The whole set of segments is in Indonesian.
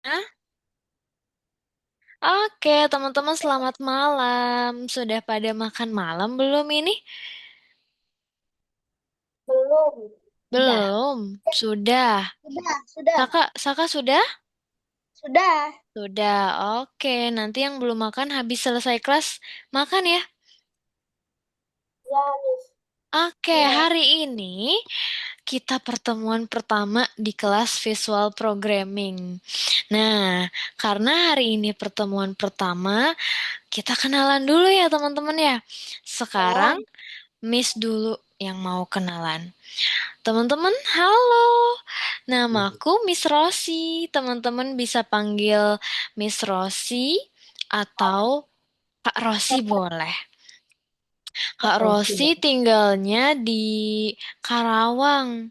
Hah? Oke, teman-teman selamat malam. Sudah pada makan malam belum ini? Belum. Sudah. Belum. Sudah. Sudah. Saka sudah? Sudah. Sudah. Oke, nanti yang belum makan habis selesai kelas makan ya. Ya, Miss. Oke, Ya. hari ini kita pertemuan pertama di kelas visual programming. Nah, karena hari ini pertemuan pertama, kita kenalan dulu ya teman-teman ya. Sekarang Ya. Miss dulu yang mau kenalan. Teman-teman, halo. Namaku Miss Rosi. Teman-teman bisa panggil Miss Rosi atau Kak Rosi boleh. Kak Rosi tinggalnya di Karawang.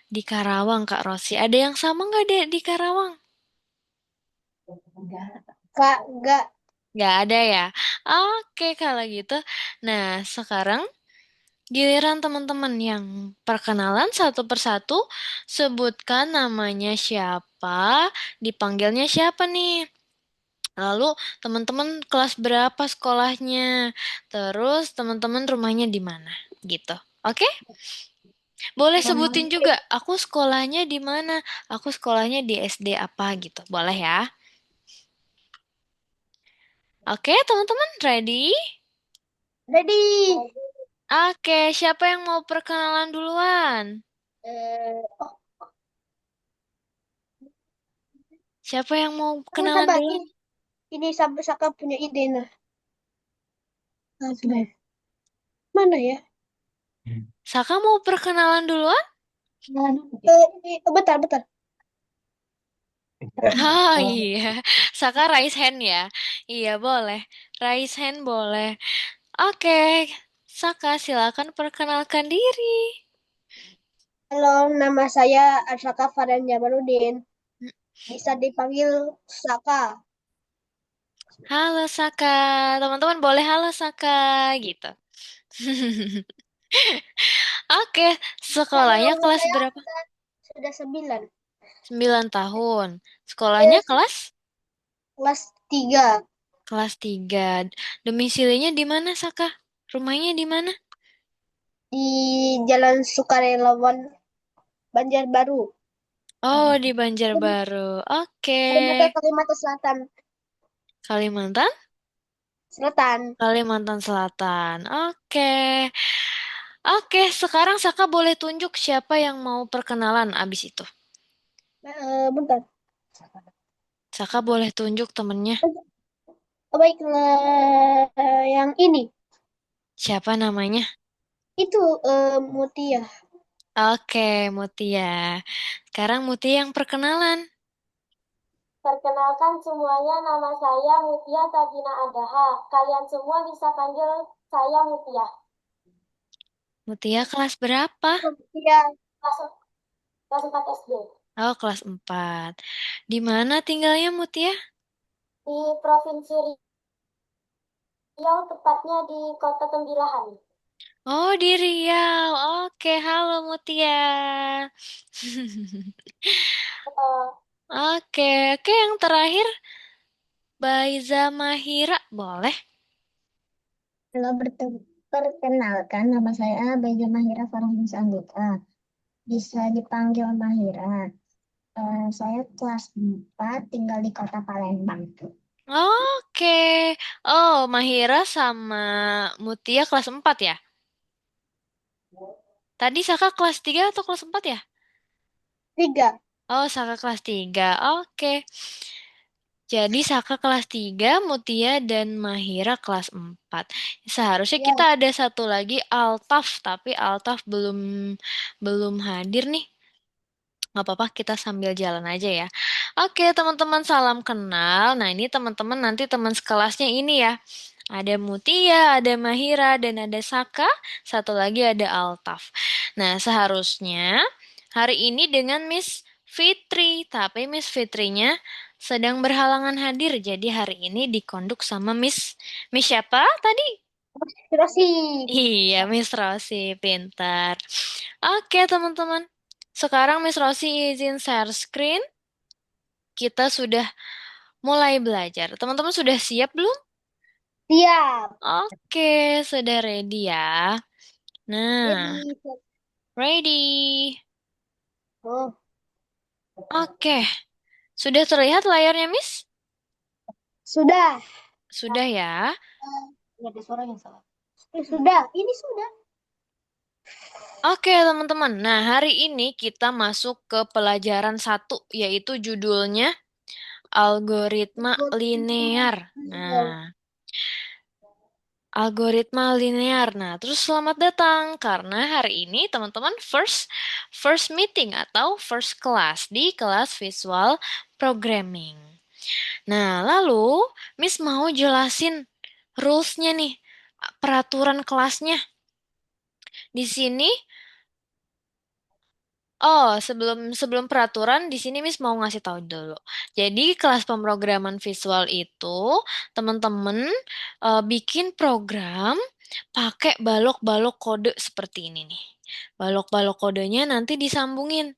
Di Karawang, Kak Rosi. Ada yang sama nggak di Karawang? Kak, enggak. Nggak ada ya? Oke, kalau gitu. Nah, sekarang giliran teman-teman yang perkenalan satu persatu, sebutkan namanya siapa, dipanggilnya siapa nih. Lalu teman-teman kelas berapa sekolahnya, terus teman-teman rumahnya di mana, gitu. Oke? Boleh Nama sebutin juga, aku sekolahnya di mana, aku sekolahnya di SD apa gitu. Boleh ya? Oke, teman-teman, ready? Ready. Oke, siapa yang mau perkenalan duluan? Oh, Siapa yang mau sabar, kenalan sabar. duluan? Ini sampai Saka punya ide nah. Sudah. Mana ya? Saka mau perkenalan duluan? Bentar, bentar. Oh iya, Saka raise hand ya. Iya boleh, raise hand boleh. Oke, Saka silakan perkenalkan diri. Halo, nama saya Arsaka Farhan Jamaludin. Bisa dipanggil Saka. Halo Saka, teman-teman boleh halo Saka gitu. Oke, Saya sekolahnya umur kelas saya berapa? sudah 9. 9 tahun. Sekolahnya Eh, kelas 3 kelas 3. Domisilinya di mana Saka? Rumahnya di mana? di Jalan Sukarelawan, Banjarbaru. Oh, di Banjarbaru. Oke. Kalimantan, Kalimantan Selatan. Kalimantan? Selatan. Kalimantan Selatan. Oke. Oke, sekarang Saka boleh tunjuk siapa yang mau perkenalan abis itu. Bentar. Saka boleh tunjuk temennya. Baiklah, yang ini. Siapa namanya? Itu Mutia. Oke, Mutia. Sekarang Mutia yang perkenalan. Perkenalkan semuanya, nama saya Mutia Tabina Adaha. Kalian semua bisa panggil saya Mutia. Mutia kelas berapa? Mutia. Kelas, kelas 4 SD. Oh, kelas 4. Di mana tinggalnya Mutia? Di Provinsi Riau, tepatnya di Kota Tembilahan. Oh, di Riau. Oke, halo Mutia. Eh, Oke, oke yang terakhir Baiza Mahira, boleh? Halo, perkenalkan nama saya Bega Mahira Farhanisa Andika. Bisa dipanggil Mahira. Saya kelas 4 tinggal di kota Palembang. Oke. Oh, Mahira sama Mutia kelas 4 ya? Tadi Saka kelas 3 atau kelas 4 ya? 3. Oh, Saka kelas 3. Oke. Jadi Saka kelas 3, Mutia dan Mahira kelas 4. Seharusnya Ya, kita ada satu lagi Altaf, tapi Altaf belum belum hadir nih. Nggak apa-apa, kita sambil jalan aja ya. Oke, teman-teman salam kenal. Nah, ini teman-teman nanti teman sekelasnya ini ya. Ada Mutia, ada Mahira, dan ada Saka. Satu lagi ada Altaf. Nah, seharusnya hari ini dengan Miss Fitri. Tapi Miss Fitrinya sedang berhalangan hadir. Jadi hari ini dikonduk sama Miss siapa tadi? Rosi. Iya, Miss Rosi, pintar. Oke, teman-teman. Sekarang Miss Rosi izin share screen. kita sudah mulai belajar. Teman-teman sudah siap belum? Siap. Oke, sudah ready ya. Nah, Jadi, ready. oh, Oke, sudah terlihat layarnya, Miss? sudah. Sudah ya. Ini ada suara yang salah. Sudah, ini sudah. Oke, teman-teman. Nah, hari ini kita masuk ke pelajaran satu, yaitu judulnya algoritma linear. Nah, algoritma linear. Nah, terus selamat datang karena hari ini teman-teman first first meeting atau first class di kelas visual programming. Nah, lalu Miss mau jelasin rules-nya nih, peraturan kelasnya. Di sini Oh, sebelum sebelum peraturan di sini Miss mau ngasih tahu dulu. Jadi kelas pemrograman visual itu teman-teman bikin program pakai balok-balok kode seperti ini nih. Balok-balok kodenya nanti disambungin.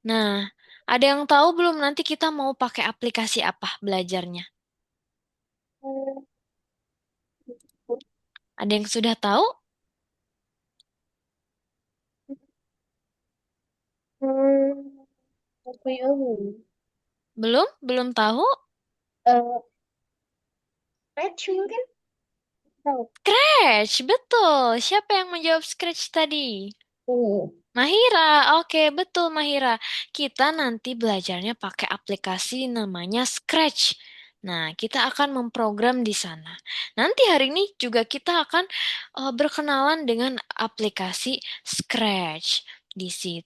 Nah, ada yang tahu belum nanti kita mau pakai aplikasi apa belajarnya? Ada yang sudah tahu? Apa ya? Belum? Belum tahu? Scratch mungkin? Tahu. Scratch, betul. Siapa yang menjawab Scratch tadi? Hmm. Mahira, oke betul Mahira. Kita nanti belajarnya pakai aplikasi namanya Scratch. Nah, kita akan memprogram di sana. Nanti hari ini juga kita akan berkenalan dengan aplikasi Scratch di situ.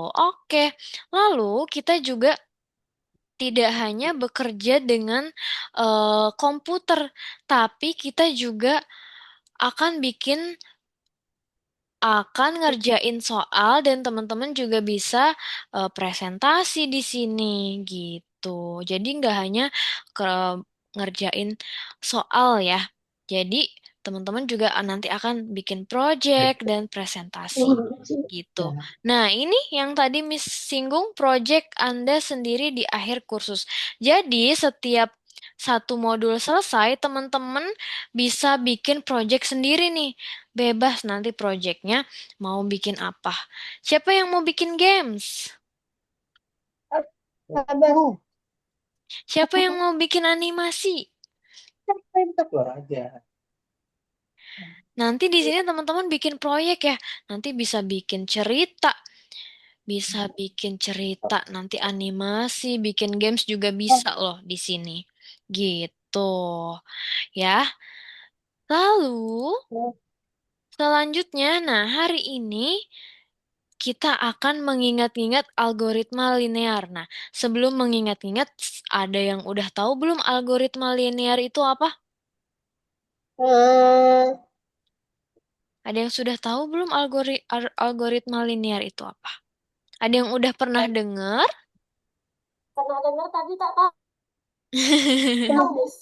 Oke, lalu kita juga tidak hanya bekerja dengan komputer, tapi kita juga akan bikin akan ngerjain soal dan teman-teman juga bisa presentasi di sini gitu. Jadi nggak hanya ke ngerjain soal ya. Jadi teman-teman juga nanti akan bikin project dan presentasi gitu. Nah, ini yang tadi Miss singgung project Anda sendiri di akhir kursus. Jadi setiap satu modul selesai, teman-teman bisa bikin project sendiri nih. Bebas nanti projectnya mau bikin apa. Siapa yang mau bikin games? Sabar. Siapa yang mau bikin animasi? Kita keluar aja. Nanti di sini teman-teman bikin proyek ya. Nanti bisa bikin cerita, bisa bikin cerita, nanti animasi, bikin games juga bisa loh di sini. Gitu. Ya. Lalu selanjutnya, nah hari ini kita akan mengingat-ingat algoritma linear. Nah, sebelum mengingat-ingat, ada yang udah tahu belum algoritma linear itu apa? Ada yang sudah tahu belum algoritma linear itu apa? Ada yang udah pernah dengar? Pernah dengar tapi tak tahu. Miss.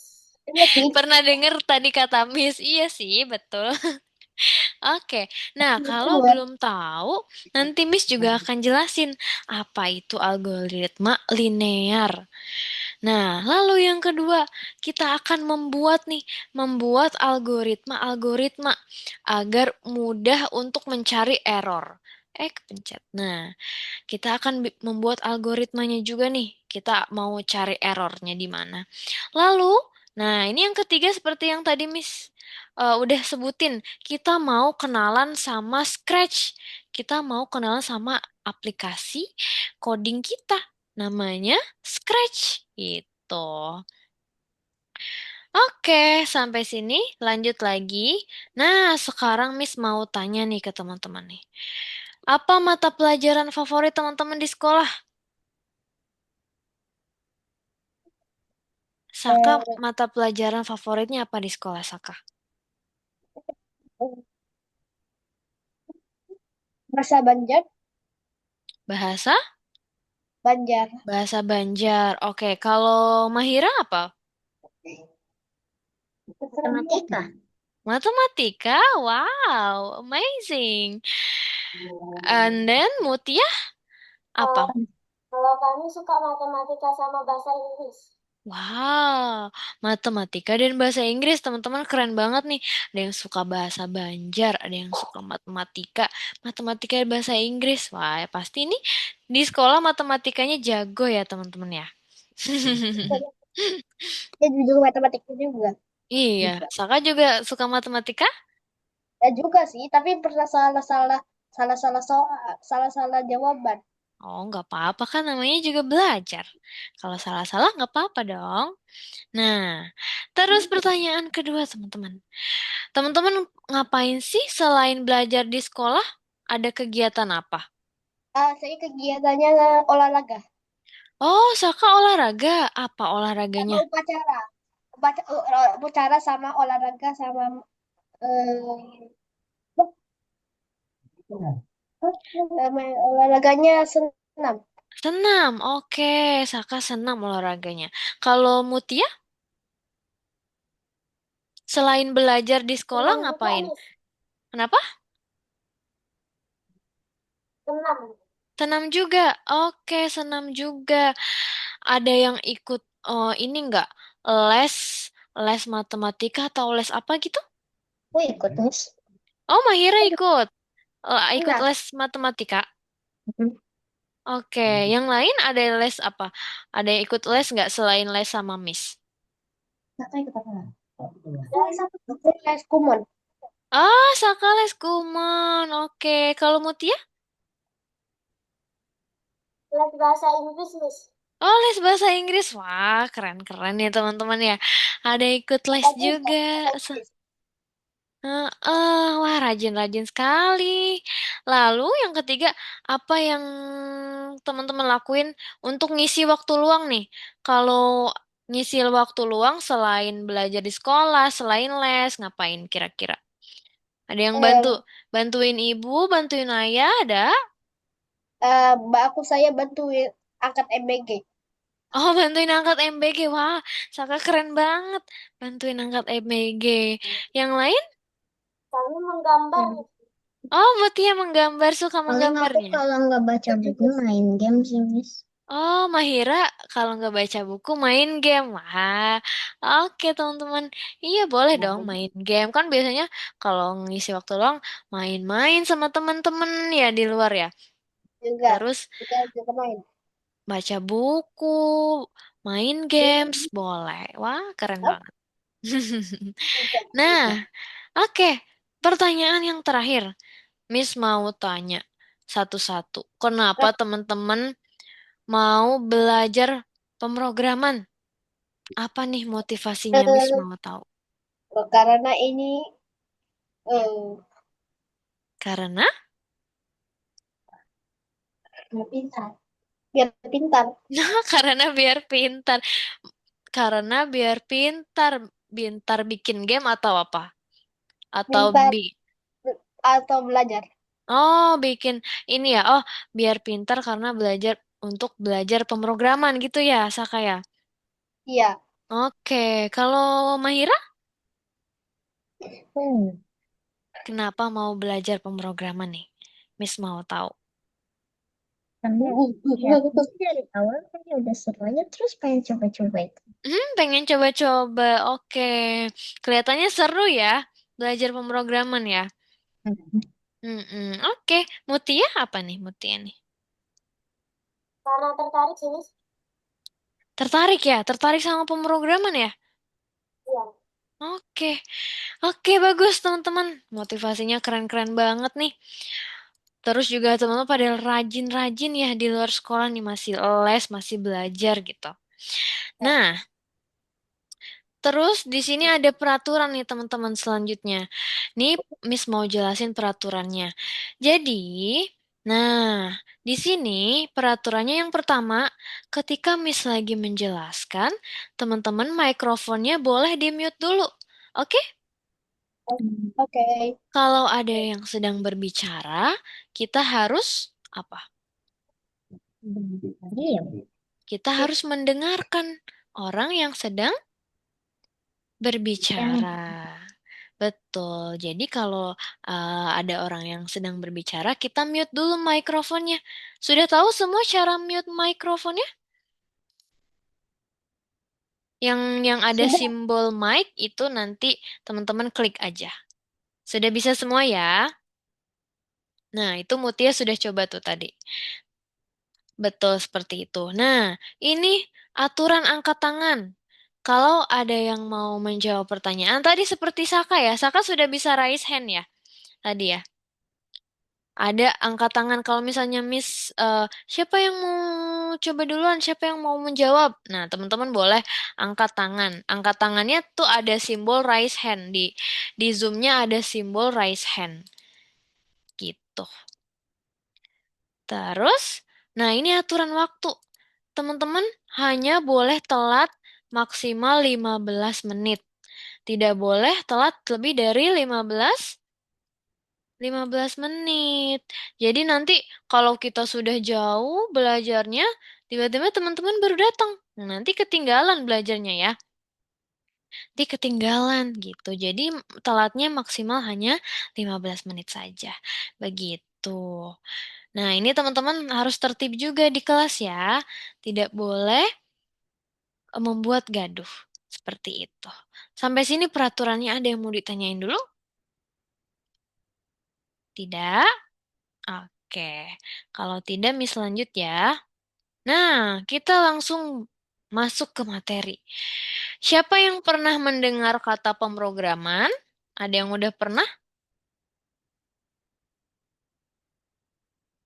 Iya sih. Pernah dengar tadi kata Miss? Iya sih, betul. Oke, nah kalau Keluar. belum tahu, nanti Miss juga akan jelasin apa itu algoritma linear. Nah, lalu yang kedua, kita akan membuat algoritma-algoritma agar mudah untuk mencari error. Kepencet. Nah, kita akan membuat algoritmanya juga nih. Kita mau cari errornya di mana. Lalu, nah ini yang ketiga seperti yang tadi Miss udah sebutin. Kita mau kenalan sama Scratch. Kita mau kenalan sama aplikasi coding kita. Namanya Scratch. Gitu. Oke, sampai sini lanjut lagi. Nah, sekarang Miss mau tanya nih ke teman-teman nih. Apa mata pelajaran favorit teman-teman di sekolah? Saka, mata pelajaran favoritnya apa di sekolah Saka? Bahasa Banjar. Bahasa? Banjar. Bahasa Banjar. Oke, kalau Mahira apa? Matematika. Matematika. Wow, amazing. And then Mutia apa? Kalau kami suka matematika sama bahasa Inggris. Wow, matematika dan bahasa Inggris teman-teman keren banget nih. Ada yang suka bahasa Banjar, ada yang suka matematika, matematika dan bahasa Inggris. Wah, ya pasti ini di sekolah matematikanya jago ya teman-teman ya. Ya juga matematika juga. Iya, Saka juga suka matematika? Ya juga sih, tapi pernah salah-salah soal, salah-salah jawaban. Oh, nggak apa-apa kan namanya juga belajar. Kalau salah-salah nggak apa-apa dong. Nah, terus pertanyaan kedua teman-teman. Teman-teman ngapain sih selain belajar di sekolah? Ada kegiatan apa? Saya kegiatannya olahraga Oh, Saka olahraga. Apa sama olahraganya? upacara. Upacara sama olahraga sama olahraganya senam. Senam. Oke, Saka senam olahraganya. Kalau Mutia, selain belajar di sekolah Senam juga ngapain? nih, Kenapa? senam. Senam juga. Oke, senam juga. Ada yang ikut ini nggak? Les, les matematika atau les apa gitu? Aku ikut nih. Oh, Mahira ikut. Ikut Pernah. les matematika. Oke, yang lain ada les apa? Ada yang ikut les nggak selain les sama Miss? Kakak ikut apa? Ikut les kumon. Ah, Saka les Kumon. Oke, kalau Mutia? Les bahasa Inggris, Miss. Oh, les bahasa Inggris. Wah, keren-keren ya teman-teman ya. Ada ikut les Bagus juga. bahasa Se- Inggris. Wah, rajin-rajin sekali. Lalu yang ketiga, apa yang teman-teman lakuin untuk ngisi waktu luang nih? Kalau ngisi waktu luang selain belajar di sekolah, selain les, ngapain kira-kira? Ada yang Eh, bantuin ibu, bantuin ayah, ada? Mbak aku saya bantuin angkat MBG. Oh, bantuin angkat MBG. Wah, Saka keren banget. Bantuin angkat MBG. Yang lain? Kami menggambar. Oh, Mutia menggambar, suka Paling aku menggambarnya. kalau nggak baca buku main game sih, Miss. Oh, Mahira, kalau nggak baca buku, main game. Wah, oke teman-teman. Iya, boleh dong main game. Kan biasanya kalau ngisi waktu luang, main-main sama teman-teman ya di luar ya. Juga, Terus juga main. baca buku, main games, boleh. Wah, keren Oh, banget. juga, Nah, juga. oke. Pertanyaan yang terakhir. Miss mau tanya satu-satu. Kenapa teman-teman mau belajar pemrograman? Apa nih motivasinya Miss Eh, mau tahu? karena ini eh, Karena, biar pintar. Biar pintar. karena biar pintar. Karena biar pintar. Pintar bikin game atau apa? Atau Pintar bi atau belajar. Oh, bikin ini ya. Oh, biar pintar karena belajar untuk belajar pemrograman gitu ya, Saka ya. Iya. Oke, kalau Mahira, Hmm. kenapa mau belajar pemrograman nih? Miss mau tahu. Karena ya, terus dari awal kan ya udah seru aja terus pengen coba-coba itu. Pengen coba-coba. Oke, kelihatannya seru ya belajar pemrograman ya. Oke, Mutia apa nih Mutia nih? Karena tertarik sini. Tertarik ya? Tertarik sama pemrograman ya? Iya. Oke, oke bagus teman-teman. Motivasinya keren-keren banget nih. Terus juga teman-teman pada rajin-rajin ya di luar sekolah nih masih les, masih belajar gitu. Nah, terus di sini ada peraturan nih teman-teman selanjutnya. Nih Miss mau jelasin peraturannya. Jadi, nah di sini peraturannya yang pertama, ketika Miss lagi menjelaskan, teman-teman mikrofonnya boleh di-mute dulu. Oke? Oke. Kalau ada yang sedang berbicara, kita harus apa? Iya. Kita harus mendengarkan orang yang sedang Ya. berbicara. Betul. Jadi kalau ada orang yang sedang berbicara, kita mute dulu mikrofonnya. Sudah tahu semua cara mute mikrofonnya? Yang ada Sudah. simbol mic itu nanti teman-teman klik aja. Sudah bisa semua ya? Nah, itu Mutia sudah coba tuh tadi. Betul seperti itu. Nah, ini aturan angkat tangan. Kalau ada yang mau menjawab pertanyaan, tadi seperti Saka ya. Saka sudah bisa raise hand ya tadi ya. Ada angkat tangan kalau misalnya Miss, siapa yang mau coba duluan, siapa yang mau menjawab. Nah, teman-teman boleh angkat tangan. Angkat tangannya tuh ada simbol raise hand di Zoom-nya ada simbol raise hand gitu. Terus, nah ini aturan waktu. Teman-teman hanya boleh telat maksimal 15 menit. Tidak boleh telat lebih dari 15 menit. Jadi nanti kalau kita sudah jauh belajarnya, tiba-tiba teman-teman baru datang. Nah, nanti ketinggalan belajarnya ya. Nanti ketinggalan gitu. Jadi telatnya maksimal hanya 15 menit saja. Begitu. Nah, ini teman-teman harus tertib juga di kelas ya. Tidak boleh membuat gaduh. Seperti itu. Sampai sini peraturannya ada yang mau ditanyain dulu? Tidak? Oke. Kalau tidak, Miss lanjut ya. Nah, kita langsung masuk ke materi. Siapa yang pernah mendengar kata pemrograman? Ada yang udah pernah?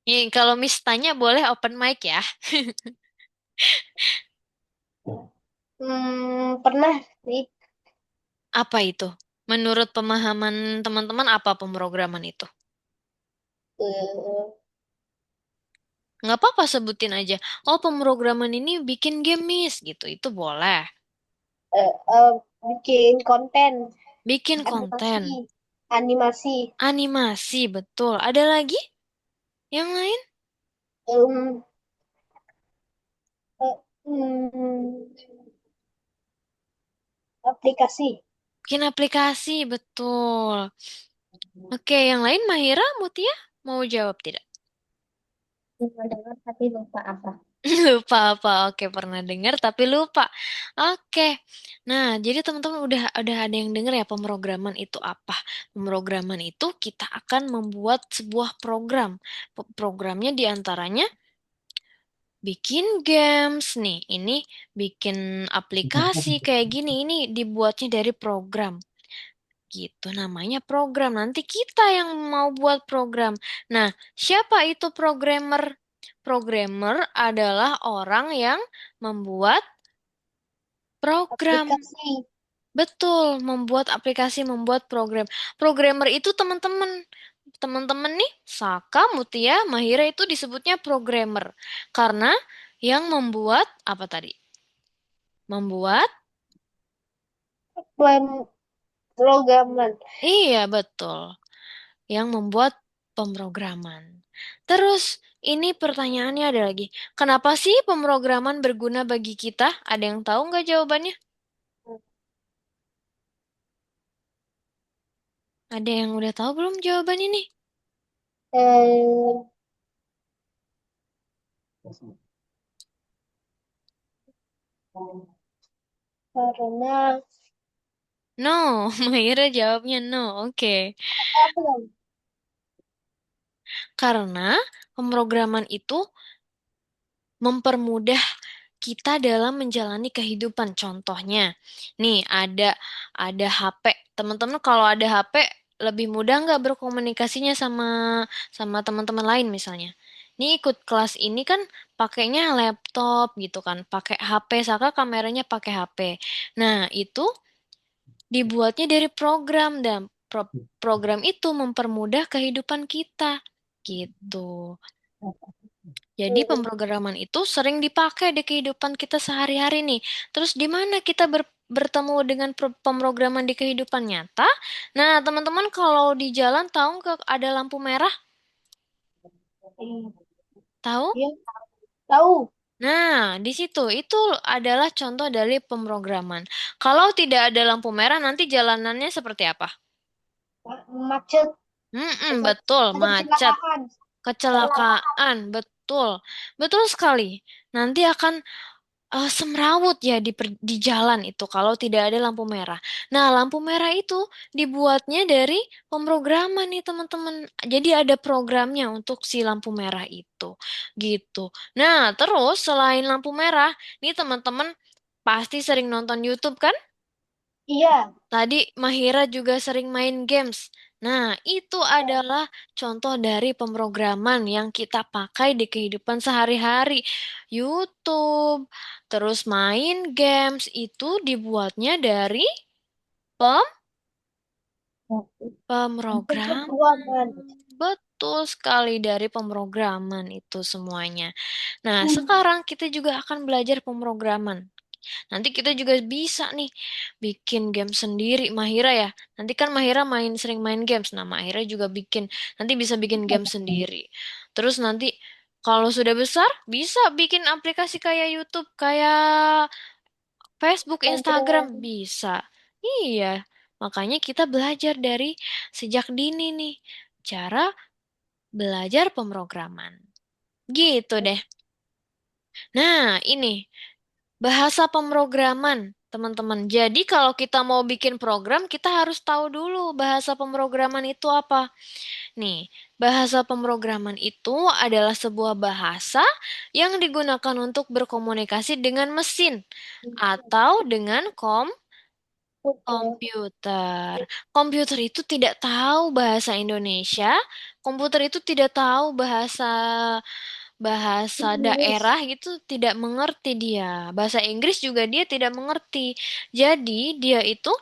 Nih, kalau Miss tanya boleh open mic ya. Pernah sih. Apa itu? Menurut pemahaman teman-teman, apa pemrograman itu? Eh, Nggak apa-apa sebutin aja. Oh, pemrograman ini bikin game, Miss. Gitu, itu boleh. eh, eh, Bikin konten, Bikin animasi, konten. animasi. Animasi, betul. Ada lagi yang lain? Em, eh, hmm, Aplikasi. Bikin aplikasi, betul. Oke, yang lain Mahira, Mutia, mau jawab tidak? Pernah dengar tapi lupa apa. Lupa apa? Oke, pernah dengar tapi lupa. Oke. Nah, jadi teman-teman udah ada yang dengar ya pemrograman itu apa? Pemrograman itu kita akan membuat sebuah program. Programnya diantaranya bikin games nih. Ini bikin aplikasi kayak gini. Ini dibuatnya dari program. Gitu namanya program. Nanti kita yang mau buat program. Nah, siapa itu programmer? Programmer adalah orang yang membuat program. Aplikasi. Betul, membuat aplikasi, membuat program. Programmer itu teman-teman. Teman-teman nih, Saka, Mutia, Mahira itu disebutnya programmer. Karena yang membuat apa tadi? Membuat. Plan programan. Iya, betul. Yang membuat pemrograman. Terus, ini pertanyaannya ada lagi. Kenapa sih pemrograman berguna bagi kita? Ada yang tahu nggak jawabannya? Ada yang udah tahu belum jawaban ini? Eh, karena No, Mayra jawabnya no. Oke. apa ya? Karena pemrograman itu mempermudah kita dalam menjalani kehidupan. Contohnya, nih ada HP. Teman-teman kalau ada HP lebih mudah nggak berkomunikasinya sama sama teman-teman lain misalnya. Nih ikut kelas ini kan pakainya laptop gitu kan, pakai HP, Saka kameranya pakai HP. Nah, itu dibuatnya dari program dan program itu mempermudah kehidupan kita. Gitu. Jadi Hmm, pemrograman itu sering dipakai di kehidupan kita sehari-hari nih. Terus di mana kita bertemu dengan pemrograman di kehidupan nyata? Nah, teman-teman kalau di jalan tahu nggak ada lampu merah? Tahu? iya, tahu. Nah, di situ itu adalah contoh dari pemrograman. Kalau tidak ada lampu merah, nanti jalanannya seperti apa? Macet, Betul, macet. kecelakaan. Kecelakaan, betul. Betul sekali. Nanti akan semrawut ya di jalan itu kalau tidak ada lampu merah. Nah, lampu merah itu dibuatnya dari pemrograman nih, teman-teman. Jadi ada programnya untuk si lampu merah itu. Gitu. Nah, terus selain lampu merah, nih teman-teman pasti sering nonton YouTube kan? Iya. Tadi Mahira juga sering main games. Nah, itu adalah contoh dari pemrograman yang kita pakai di kehidupan sehari-hari. YouTube, terus main games itu dibuatnya dari pemrograman. Perbuatan. Betul sekali dari pemrograman itu semuanya. Nah, sekarang kita juga akan belajar pemrograman. Nanti kita juga bisa nih bikin game sendiri, Mahira ya. Nanti kan Mahira sering main games. Nah, Mahira juga nanti bisa bikin game sendiri. Terus nanti kalau sudah besar, bisa bikin aplikasi kayak YouTube, kayak Facebook, Instagram, bisa. Iya, makanya kita belajar dari sejak dini nih, cara belajar pemrograman. Gitu deh. Nah, ini. Bahasa pemrograman, teman-teman. Jadi kalau kita mau bikin program, kita harus tahu dulu bahasa pemrograman itu apa. Nih, bahasa pemrograman itu adalah sebuah bahasa yang digunakan untuk berkomunikasi dengan mesin atau dengan komputer. Komputer itu tidak tahu bahasa Indonesia, komputer itu tidak tahu bahasa bahasa Inggris. daerah gitu, tidak mengerti dia. Bahasa Inggris juga dia tidak mengerti. Jadi dia itu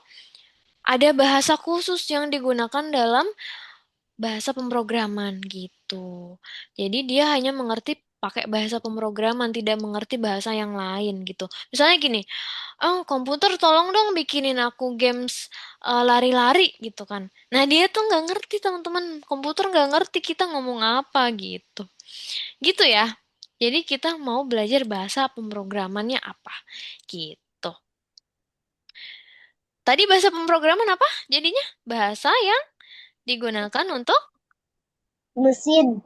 ada bahasa khusus yang digunakan dalam bahasa pemrograman gitu. Jadi dia hanya mengerti pakai bahasa pemrograman, tidak mengerti bahasa yang lain gitu. Misalnya gini, oh komputer tolong dong bikinin aku games lari-lari gitu kan. Nah dia tuh nggak ngerti teman-teman, komputer nggak ngerti kita ngomong apa gitu. Gitu ya. Jadi kita mau belajar bahasa pemrogramannya apa gitu. Tadi bahasa pemrograman apa jadinya? Bahasa yang digunakan untuk Mesin.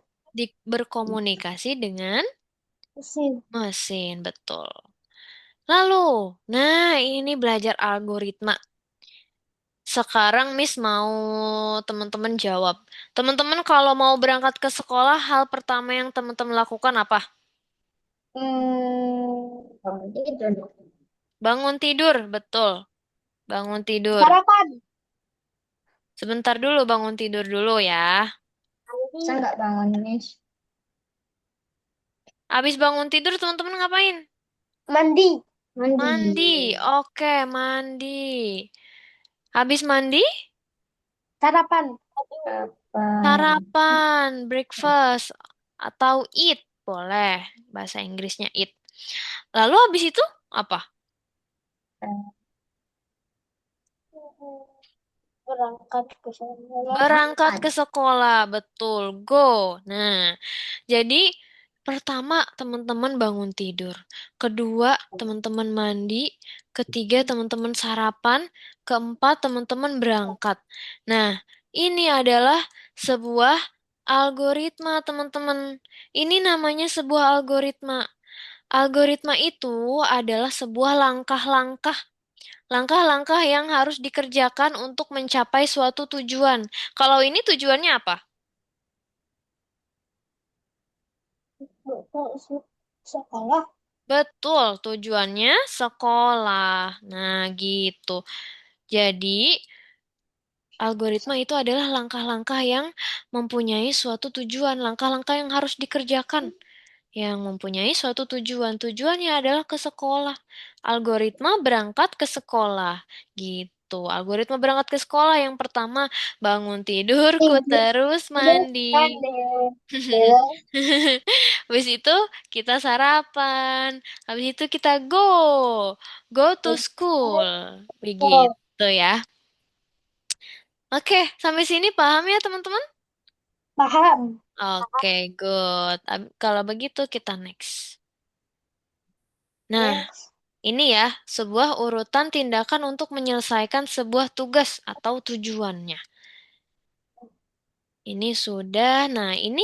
berkomunikasi dengan Mesin. mesin, betul. Lalu, nah ini belajar algoritma. Sekarang Miss mau teman-teman jawab. Teman-teman kalau mau berangkat ke sekolah, hal pertama yang teman-teman lakukan apa? Bangun tidur. Bangun tidur, betul. Bangun tidur. Sarapan. Sebentar dulu bangun tidur dulu ya. Saya nggak bangun, Miss. Habis bangun tidur teman-teman ngapain? Mandi. Mandi. Mandi. Oke, mandi. Habis mandi, Sarapan. Sarapan. sarapan, breakfast atau eat, boleh. Bahasa Inggrisnya eat. Lalu habis itu apa? Berangkat ke sekolah. Berangkat Makan. ke sekolah, betul. Go. Nah, jadi pertama teman-teman bangun tidur. Kedua, teman-teman mandi. Ketiga, teman-teman sarapan. Keempat, teman-teman berangkat. Nah, ini adalah sebuah algoritma, teman-teman. Ini namanya sebuah algoritma. Algoritma itu adalah sebuah langkah-langkah yang harus dikerjakan untuk mencapai suatu tujuan. Kalau ini tujuannya apa? Sekolah. Betul, tujuannya sekolah. Nah, gitu. Jadi, algoritma itu adalah langkah-langkah yang mempunyai suatu tujuan, langkah-langkah yang harus dikerjakan, yang mempunyai suatu tujuan. Tujuannya adalah ke sekolah. Algoritma berangkat ke sekolah. Gitu. Algoritma berangkat ke sekolah yang pertama bangun tidurku Tidur. terus mandi. Mandi. Habis itu kita sarapan. Habis itu kita go to school. Begitu ya. Oke, sampai sini paham ya teman-teman? Paham. Oke, good. Kalau begitu kita next. Nah, Next. ini ya, sebuah urutan tindakan untuk menyelesaikan sebuah tugas atau tujuannya. Ini sudah. Nah, ini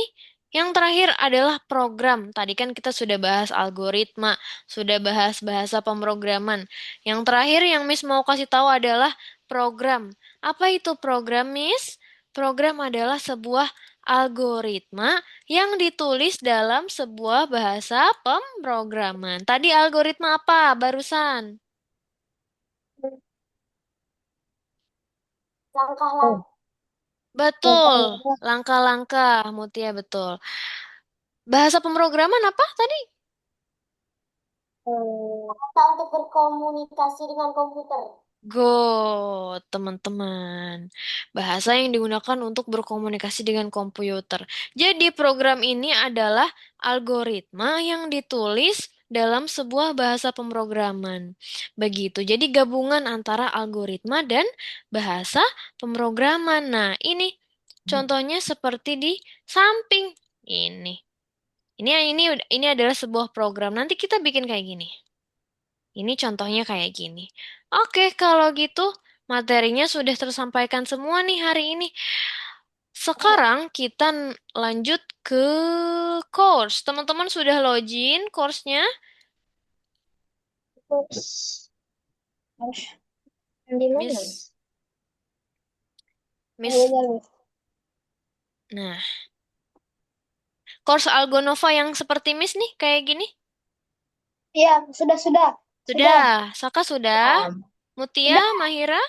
yang terakhir adalah program. Tadi kan kita sudah bahas algoritma, sudah bahas bahasa pemrograman. Yang terakhir yang Miss mau kasih tahu adalah program. Apa itu program, Miss? Program adalah sebuah algoritma yang ditulis dalam sebuah bahasa pemrograman. Tadi algoritma apa barusan? Langkah-langkah Betul, langkah-langkah, Mutia betul. Bahasa pemrograman apa tadi? untuk berkomunikasi dengan komputer. Go, teman-teman. Bahasa yang digunakan untuk berkomunikasi dengan komputer. Jadi, program ini adalah algoritma yang ditulis dalam sebuah bahasa pemrograman. Begitu. Jadi, gabungan antara algoritma dan bahasa pemrograman. Nah, ini contohnya seperti di samping ini. Ini adalah sebuah program. Nanti kita bikin kayak gini. Ini contohnya kayak gini. Oke, kalau gitu materinya sudah tersampaikan semua nih hari ini. Sekarang kita lanjut ke course. Teman-teman sudah login course-nya? Terus harus di mana? Miss, Miss. Nah, course Algonova yang seperti Miss nih, kayak gini. Iya, sudah, sudah. Sudah, Saka sudah. Ya, Mutia, sudah. Mahira,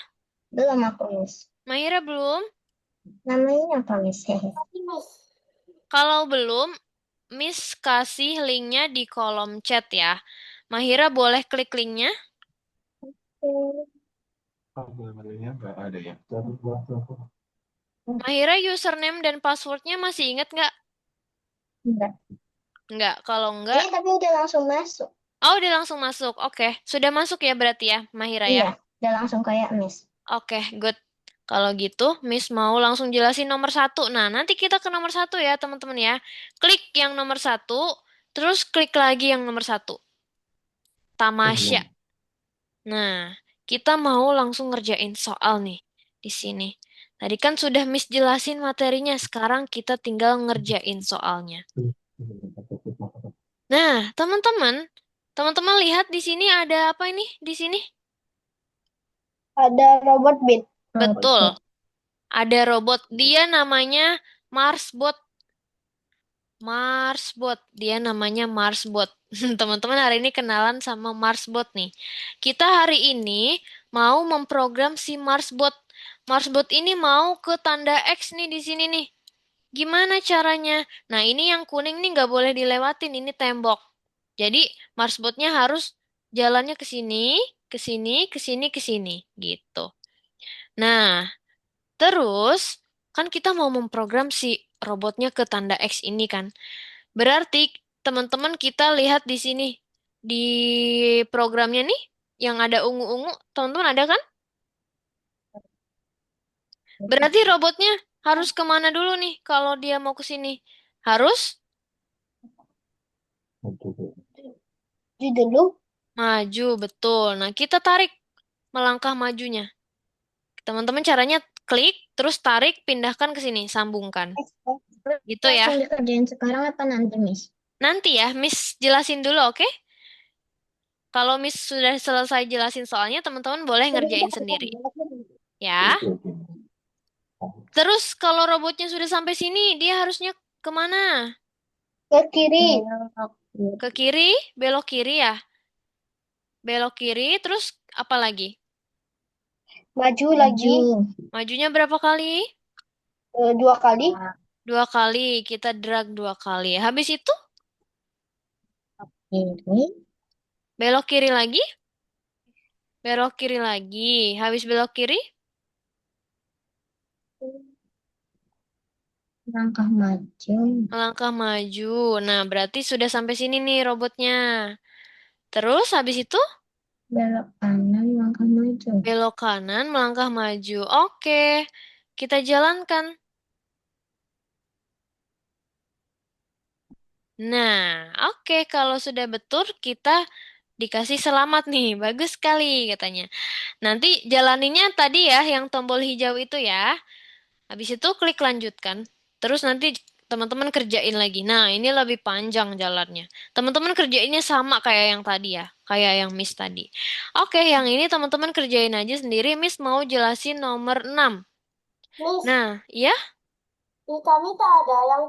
Belum aku, Miss. Mahira belum. Namanya apa, Miss? Miss. Kalau belum, Miss kasih linknya di kolom chat ya. Mahira boleh klik linknya. Mahira username dan passwordnya masih ingat nggak? Enggak. Nggak. Kalau nggak, Ini tapi udah langsung masuk. oh udah langsung masuk. Oke, sudah masuk ya berarti ya, Mahira ya. Iya, udah langsung kayak Miss. Oke, good. Kalau gitu, Miss mau langsung jelasin nomor satu. Nah, nanti kita ke nomor satu ya, teman-teman ya. Klik yang nomor satu, terus klik lagi yang nomor satu. Tamasya. Nah, kita mau langsung ngerjain soal nih di sini. Tadi kan sudah Miss jelasin materinya, sekarang kita tinggal ngerjain soalnya. Nah, teman-teman lihat di sini ada apa ini? Di sini? Ada robot bit. Betul, ada robot. Dia namanya Marsbot. Marsbot, dia namanya Marsbot. Teman-teman hari ini kenalan sama Marsbot nih. Kita hari ini mau memprogram si Marsbot. Marsbot ini mau ke tanda X nih di sini nih. Gimana caranya? Nah, ini yang kuning nih nggak boleh dilewatin. Ini tembok. Jadi, Marsbotnya harus jalannya ke sini, ke sini, ke sini, ke sini, gitu. Nah, terus kan kita mau memprogram si robotnya ke tanda X ini kan. Berarti teman-teman kita lihat di sini di programnya nih yang ada ungu-ungu, teman-teman ada kan? Berarti robotnya harus kemana dulu nih kalau dia mau ke sini? Harus Di dulu. maju, betul. Nah, kita tarik melangkah majunya. Teman-teman caranya klik, terus tarik, pindahkan ke sini, sambungkan. Gitu ya. Langsung dikerjain sekarang apa nanti, Miss? Nanti ya, Miss jelasin dulu, oke? Kalau Miss sudah selesai jelasin soalnya, teman-teman boleh ngerjain sendiri. Ya. Terus kalau robotnya sudah sampai sini, dia harusnya kemana? Ke kiri. Ke kiri, belok kiri ya? Belok kiri, terus apa lagi? Maju lagi. Majunya berapa kali? Dua kali. Dua kali, kita drag dua kali. Habis itu, Ini. belok kiri lagi, belok kiri lagi. Habis belok kiri, Langkah maju. melangkah maju. Nah, berarti sudah sampai sini nih robotnya. Terus habis itu, Belok kanan, langkah maju. belok kanan, melangkah maju. Oke, kita jalankan. Nah, oke, kalau sudah betul, kita dikasih selamat nih. Bagus sekali katanya. Nanti jalaninnya tadi ya, yang tombol hijau itu ya. Habis itu klik lanjutkan. Terus nanti teman-teman kerjain lagi. Nah, ini lebih panjang jalannya. Teman-teman kerjainnya sama kayak yang tadi ya, kayak yang Miss tadi. Oke, yang ini teman-teman kerjain aja sendiri. Miss mau jelasin nomor 6. Miss, Nah, ya, di kami tak ada yang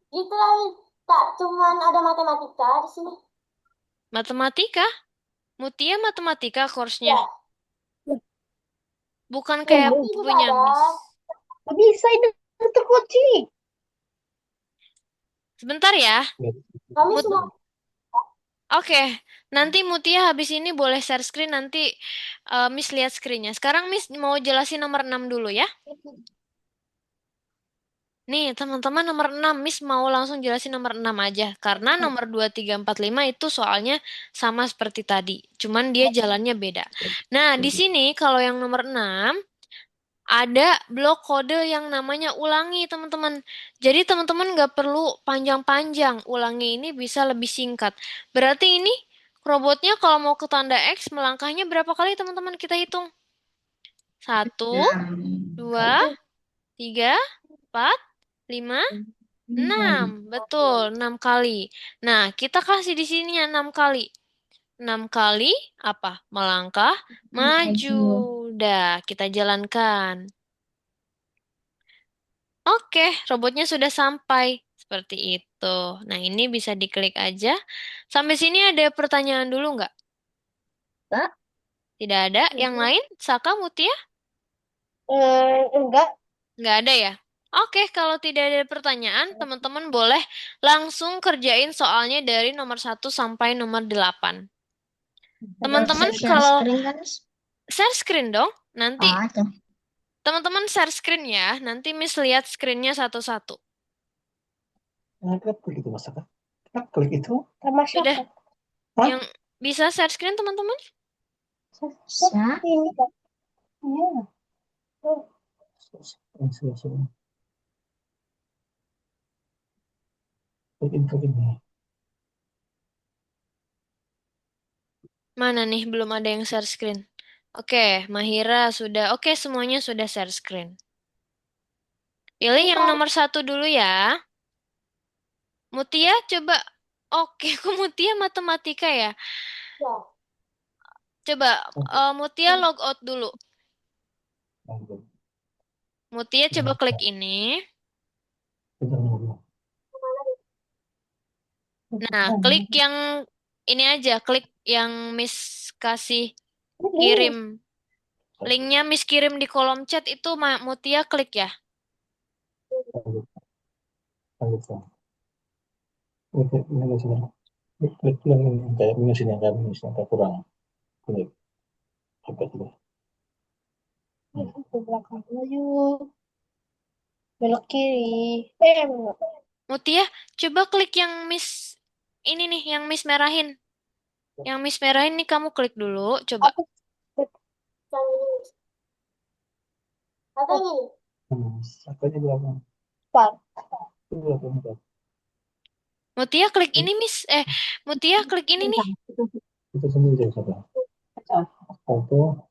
gitu lah, Miss. Tak cuman ada matematika di sini. matematika. Mutia matematika course-nya. Ya, Bukan kayak ini juga punya ada. Miss. Gak bisa itu terkunci. Sebentar ya. Kami Mut semua Oke, nanti Mutia habis ini boleh share screen, nanti Miss lihat screennya. Sekarang Miss mau jelasin nomor 6 dulu ya. Nih, teman-teman nomor 6 Miss mau langsung jelasin nomor 6 aja. Karena nomor 2 3 4 5 itu soalnya sama seperti tadi. Cuman dia jalannya beda. Nah, di sini kalau yang nomor 6 ada blok kode yang namanya ulangi, teman-teman. Jadi teman-teman nggak perlu panjang-panjang. Ulangi ini bisa lebih singkat. Berarti ini robotnya kalau mau ke tanda X, melangkahnya berapa kali, teman-teman? Kita hitung. Satu, dua, tiga, empat, lima, enam. Betul, 6 kali. Nah, kita kasih di sini 6 kali. 6 kali apa? Melangkah, maju. Dah, kita jalankan. Oke, robotnya sudah sampai. Seperti itu. Nah, ini bisa diklik aja. Sampai sini ada pertanyaan dulu nggak? enggak. Tidak ada. Yang lain? Saka, Mutia? Enggak. Nggak ada ya? Oke, kalau tidak ada pertanyaan, teman-teman boleh langsung kerjain soalnya dari nomor 1 sampai nomor 8. Ada Teman-teman share kalau screen kan? share screen dong, nanti Oh, ada. teman-teman share screen ya. Nanti Miss lihat screennya satu-satu. Nah, kita klik itu masa kan? Kita klik itu. Sama Sudah siapa? Hah? yang bisa share screen, teman-teman? Bisa. Ini kan. Iya. Oh. Ini sudah sudah. Klik ini. Mana nih belum ada yang share screen? Oke, Mahira sudah. Oke, semuanya sudah share screen. Pilih yang nomor 1 dulu ya. Mutia coba. Oke, kok Mutia matematika ya? Ya. Coba Mutia log out dulu. Mutia coba klik ini. Nah, klik yang ini aja, klik yang Miss kasih kirim. Linknya Miss kirim di kolom chat itu Mutia klik ya. Klik yang ini kayak minus ini kayak minus yang agak kurang. Klik agak dulu. Ke belakang dulu. Belok kiri. Belok. Mutia, coba klik yang Miss ini nih, yang Miss merahin. Yang Miss merahin nih kamu klik dulu, coba. Aku yang ini. Atau ini? Aku aja belakang. Empat. Itu belakang empat. Mutia klik ini Miss. Mutia klik ini nih. Itu sendiri saudara. Satu,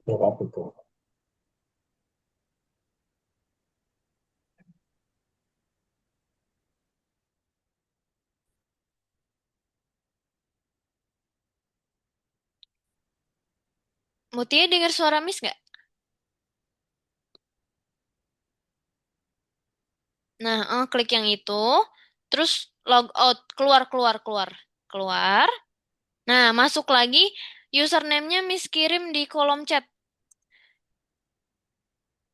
berapa itu? Mutia dengar suara Miss nggak? Nah, klik yang itu. Terus log out, keluar, keluar, keluar. Keluar. Nah, masuk lagi. Username-nya Miss kirim di kolom chat.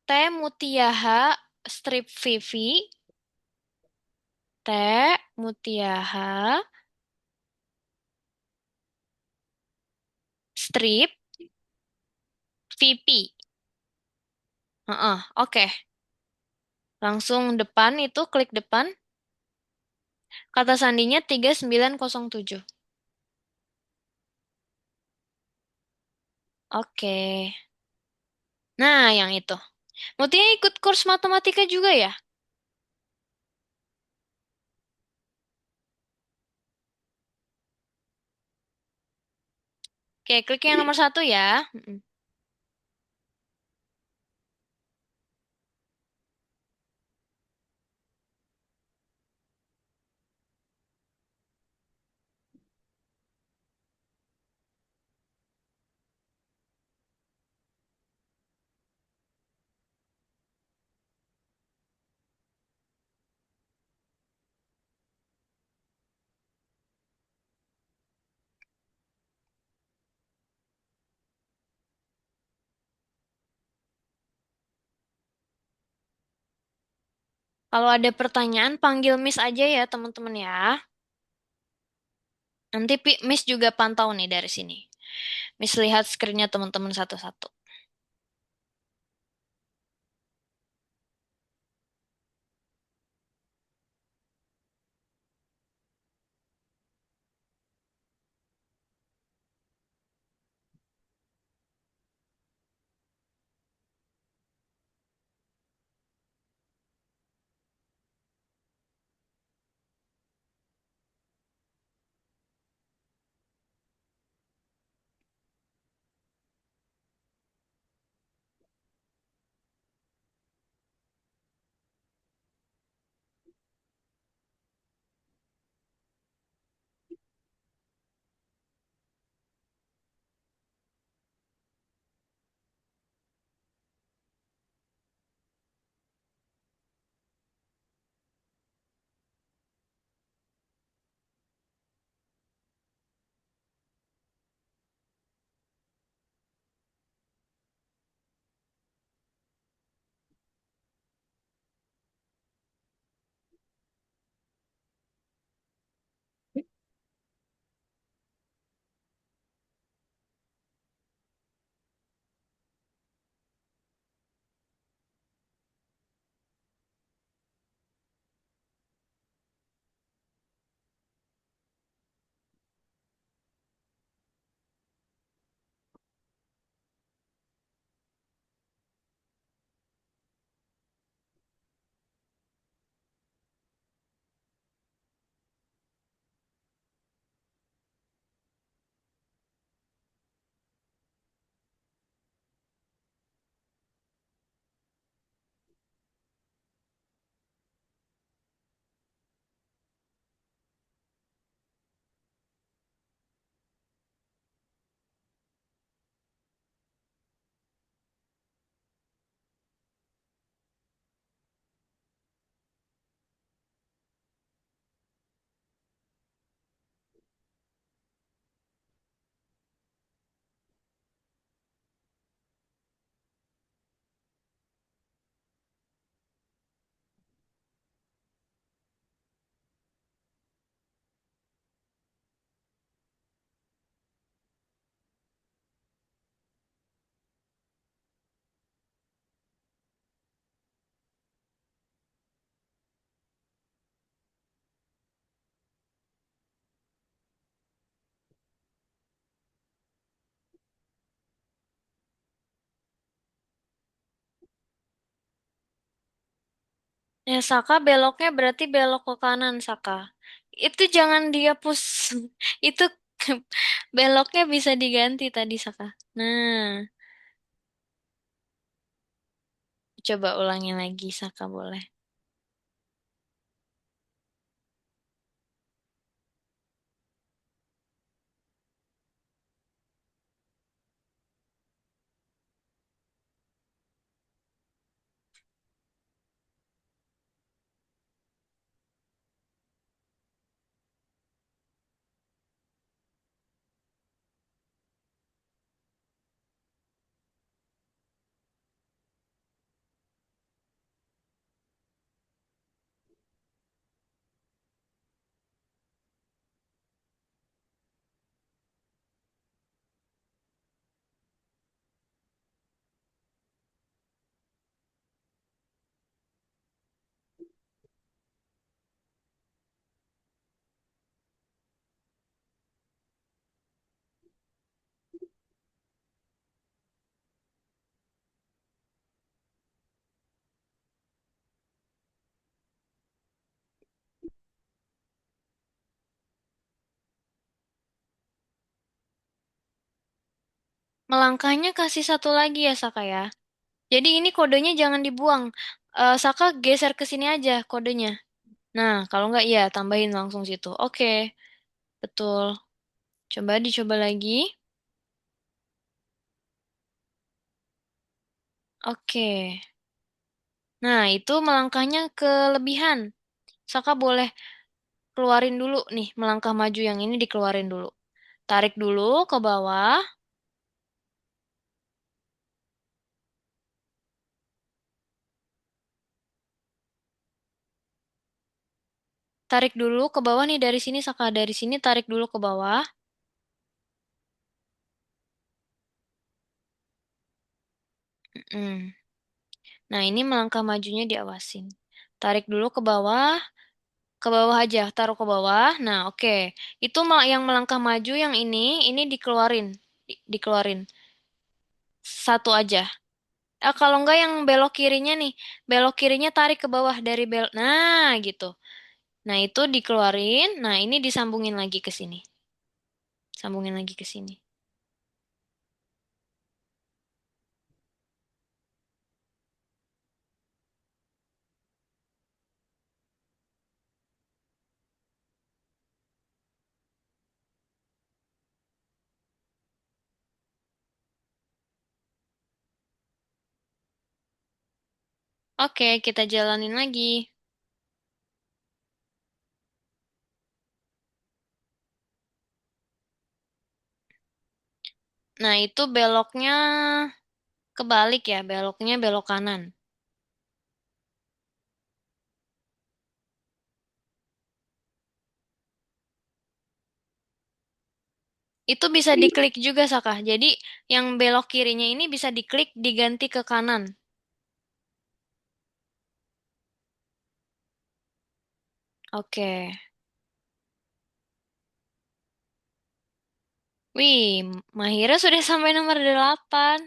T Mutiaha strip Vivi. T Mutiaha strip VP. Heeh, oke. Langsung depan itu klik depan. Kata sandinya 3907. Oke. Nah, yang itu. Mutia ikut kurs matematika juga ya? Oke, klik yang nomor 1 ya. Mm-mm. Kalau ada pertanyaan, panggil Miss aja ya, teman-teman ya. Nanti Miss juga pantau nih dari sini. Miss lihat screen-nya teman-teman satu-satu. Ya, Saka beloknya berarti belok ke kanan, Saka. Itu jangan dihapus. Itu beloknya bisa diganti tadi, Saka. Nah, coba ulangi lagi, Saka boleh. Melangkahnya kasih satu lagi ya, Saka ya. Jadi ini kodenya jangan dibuang. Saka geser ke sini aja kodenya. Nah, kalau nggak ya tambahin langsung situ. Oke, betul. Coba dicoba lagi. Oke. Nah, itu melangkahnya kelebihan. Saka boleh keluarin dulu nih, melangkah maju yang ini dikeluarin dulu. Tarik dulu ke bawah. Tarik dulu ke bawah nih dari sini, Saka. Dari sini tarik dulu ke bawah. Mm. Nah, ini melangkah majunya diawasin. Tarik dulu ke bawah aja, taruh ke bawah. Nah, oke. Itu yang melangkah maju yang ini dikeluarin. Dikeluarin. Satu aja. Kalau enggak yang belok kirinya nih, belok kirinya tarik ke bawah dari nah, gitu. Nah, itu dikeluarin. Nah, ini disambungin lagi ke sini. Sambungin lagi ke sini. Oke, kita jalanin lagi. Nah, itu beloknya kebalik ya, beloknya belok kanan. Itu bisa diklik juga, Saka. Jadi, yang belok kirinya ini bisa diklik diganti ke kanan. Oke. Wih, Mahira sudah sampai nomor 8.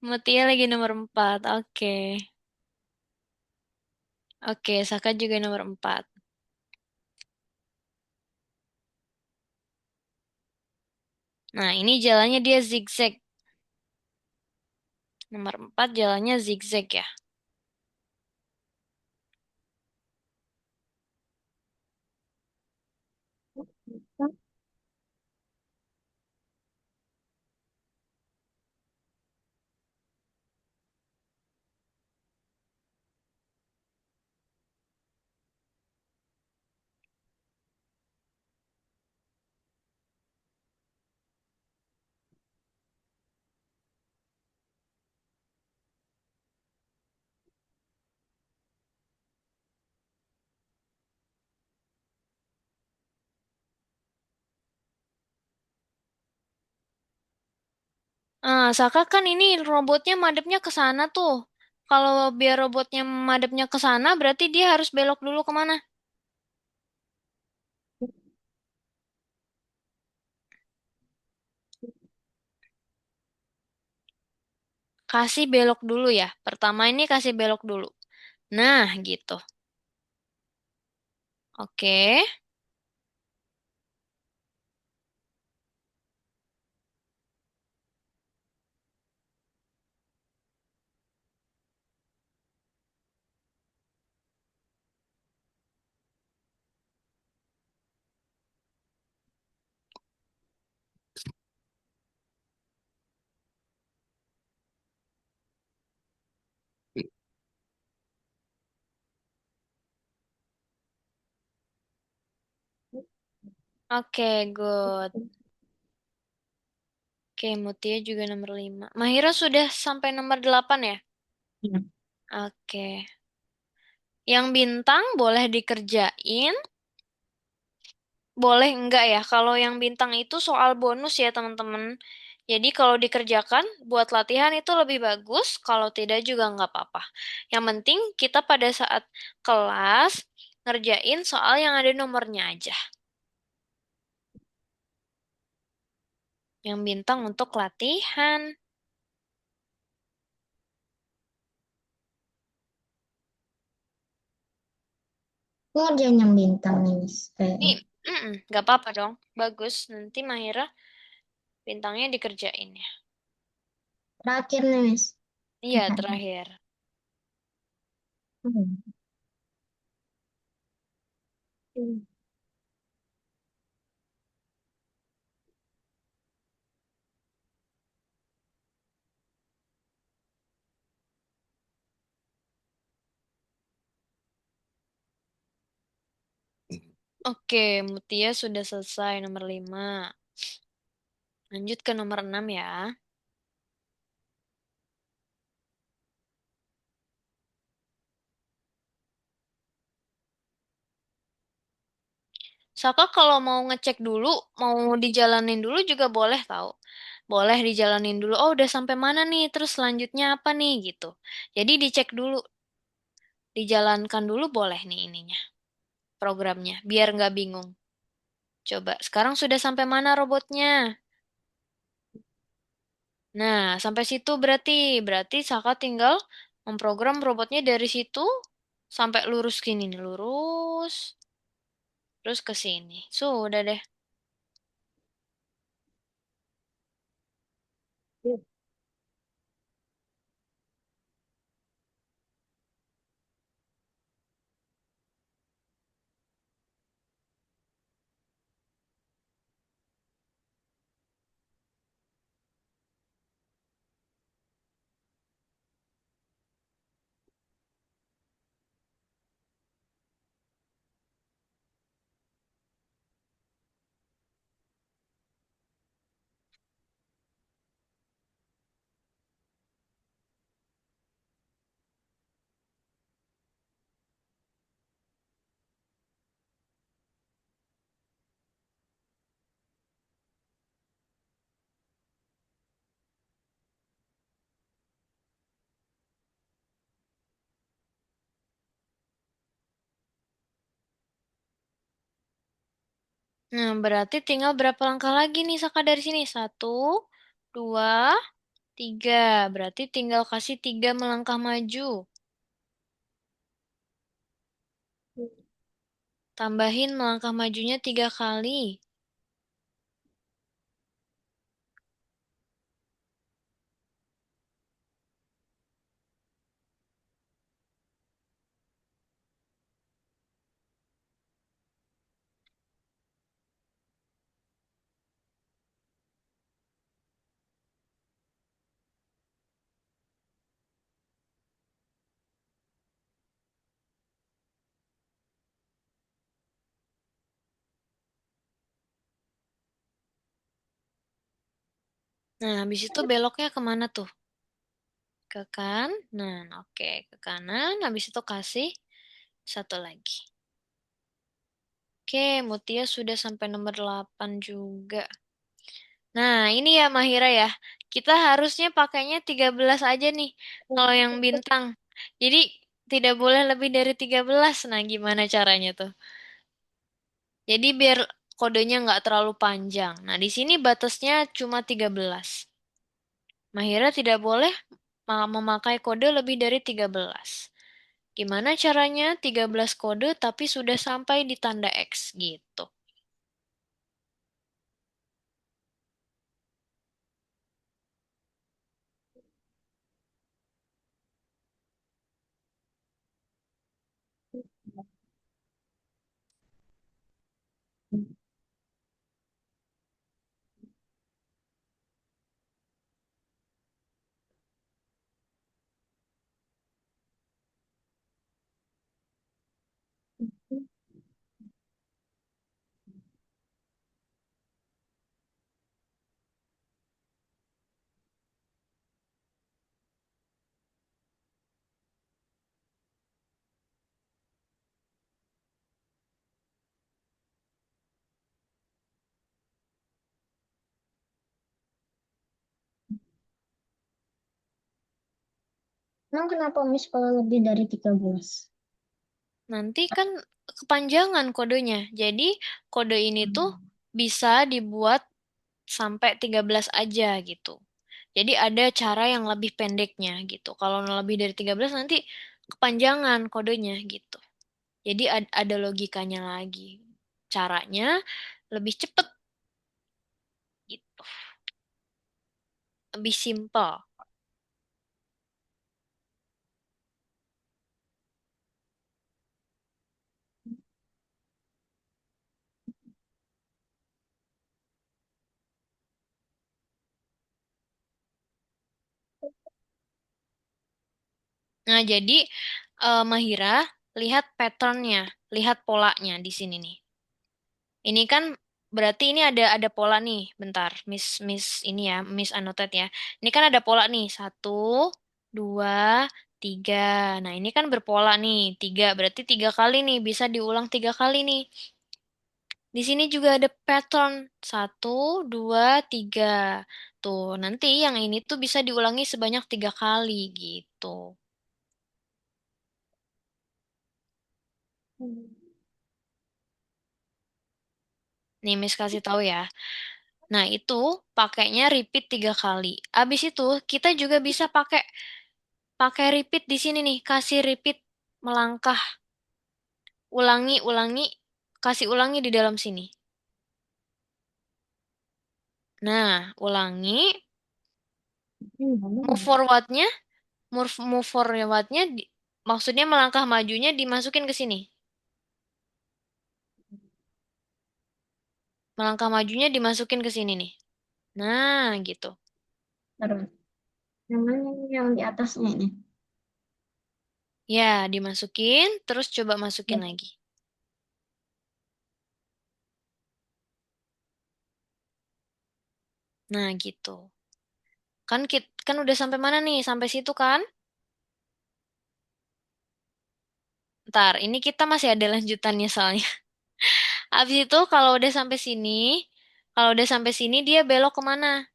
Mutia lagi nomor 4. Oke. Oke, Saka juga nomor 4. Nah, ini jalannya dia zigzag. Nomor 4 jalannya zigzag ya. Saka kan ini robotnya madepnya ke sana tuh. Kalau biar robotnya madepnya ke sana, berarti dia harus belok dulu kemana? Kasih belok dulu ya. Pertama ini kasih belok dulu. Nah, gitu. Oke. Oke, good. Oke, Mutia juga nomor 5. Mahira sudah sampai nomor 8 ya? Iya. Oke. Yang bintang boleh dikerjain, boleh enggak ya? Kalau yang bintang itu soal bonus ya, teman-teman. Jadi kalau dikerjakan buat latihan itu lebih bagus, kalau tidak juga nggak apa-apa. Yang penting kita pada saat kelas ngerjain soal yang ada nomornya aja. Yang bintang untuk latihan. Aku ngerjain yang bintang nih, Miss. Nih, Kayaknya. nggak apa-apa dong. Bagus, nanti Mahira bintangnya dikerjain ya. Terakhir nih, Miss. Iya, terakhir. Hmm. Oke, Mutia sudah selesai nomor 5. Lanjut ke nomor 6 ya. Saka kalau mau ngecek dulu, mau dijalanin dulu juga boleh tahu. Boleh dijalanin dulu. Oh, udah sampai mana nih? Terus selanjutnya apa nih gitu. Jadi dicek dulu, dijalankan dulu boleh nih ininya, programnya, biar nggak bingung. Coba, sekarang sudah sampai mana robotnya? Nah, sampai situ berarti Saka tinggal memprogram robotnya dari situ sampai lurus gini nih, lurus, terus ke sini. Sudah deh. Nah, berarti tinggal berapa langkah lagi nih Saka dari sini? Satu, dua, tiga. Berarti tinggal kasih tiga melangkah maju. Tambahin melangkah majunya tiga kali. Nah, habis itu beloknya kemana tuh? Ke kanan. Oke, ke kanan. Habis itu kasih satu lagi. Oke, Mutia sudah sampai nomor 8 juga. Nah, ini ya Mahira ya. Kita harusnya pakainya 13 aja nih. Kalau yang bintang. Jadi tidak boleh lebih dari 13. Nah, gimana caranya tuh? Jadi biar kodenya nggak terlalu panjang. Nah, di sini batasnya cuma 13. Mahira tidak boleh memakai kode lebih dari 13. Gimana caranya 13 kode tapi sudah sampai di tanda X gitu. Emang kenapa Miss kalau lebih dari 13? Nanti kan kepanjangan kodenya. Jadi kode ini tuh bisa dibuat sampai 13 aja gitu. Jadi ada cara yang lebih pendeknya gitu. Kalau lebih dari 13 nanti kepanjangan kodenya gitu. Jadi ada logikanya lagi. Caranya lebih cepet gitu. Lebih simpel. Nah, jadi Mahira lihat patternnya, lihat polanya di sini nih. Ini kan berarti ini ada pola nih. Bentar, Miss Miss ini ya, Miss Anotet ya. Ini kan ada pola nih. Satu, dua, tiga. Nah, ini kan berpola nih. Tiga, berarti tiga kali nih. Bisa diulang tiga kali nih. Di sini juga ada pattern. Satu, dua, tiga. Tuh, nanti yang ini tuh bisa diulangi sebanyak 3 kali gitu. Hmm. Nih, Miss kasih tahu ya. Nah, itu pakainya repeat 3 kali. Abis itu, kita juga bisa pakai pakai repeat di sini nih. Kasih repeat melangkah. Ulangi, ulangi. Kasih ulangi di dalam sini. Nah, ulangi. Move forwardnya, move forwardnya, maksudnya melangkah majunya dimasukin ke sini. Melangkah majunya dimasukin ke sini nih. Nah, gitu. Terus, namanya yang di atasnya ini. Ya, dimasukin, terus coba masukin Ya. lagi. Nah, gitu. Kan udah sampai mana nih? Sampai situ kan? Ntar, ini kita masih ada lanjutannya soalnya. Habis itu kalau udah sampai sini dia belok kemana?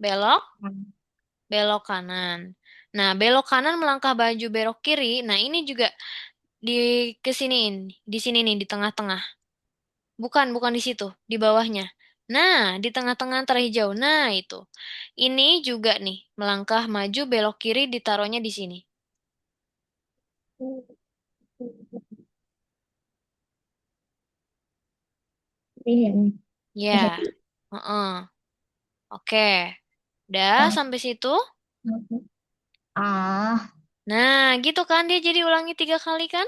Belok, belok kanan. Nah, belok kanan melangkah baju belok kiri. Nah, ini juga di kesiniin, di sini nih di tengah-tengah. Bukan di situ, di bawahnya. Nah, di tengah-tengah antara hijau. Nah, itu. Ini juga nih, melangkah maju belok kiri ditaruhnya di sini. Iya nih. Ya. Heeh. Oke. Udah sampai situ. Ah, Nah, gitu kan dia jadi ulangi 3 kali kan?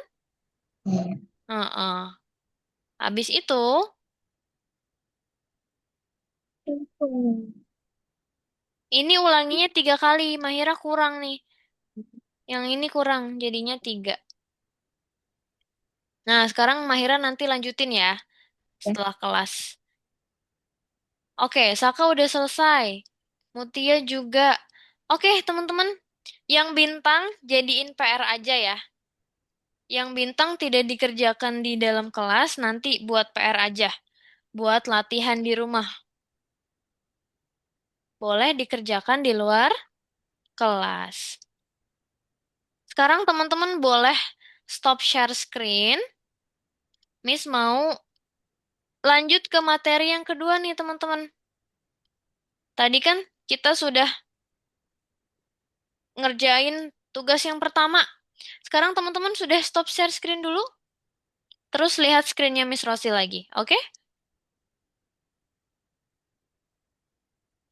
iya. Heeh. Habis itu, ini ulanginya 3 kali. Mahira kurang nih. Yang ini kurang, jadinya 3. Nah, sekarang Mahira nanti lanjutin ya Ya. setelah kelas. Oke, Saka udah selesai. Mutia juga. Oke, teman-teman. Yang bintang jadiin PR aja ya. Yang bintang tidak dikerjakan di dalam kelas, nanti buat PR aja. Buat latihan di rumah. Boleh dikerjakan di luar kelas. Sekarang teman-teman boleh stop share screen. Miss mau lanjut ke materi yang kedua nih, teman-teman. Tadi kan kita sudah ngerjain tugas yang pertama. Sekarang teman-teman sudah stop share screen dulu, terus lihat screennya Miss Rosi lagi, oke?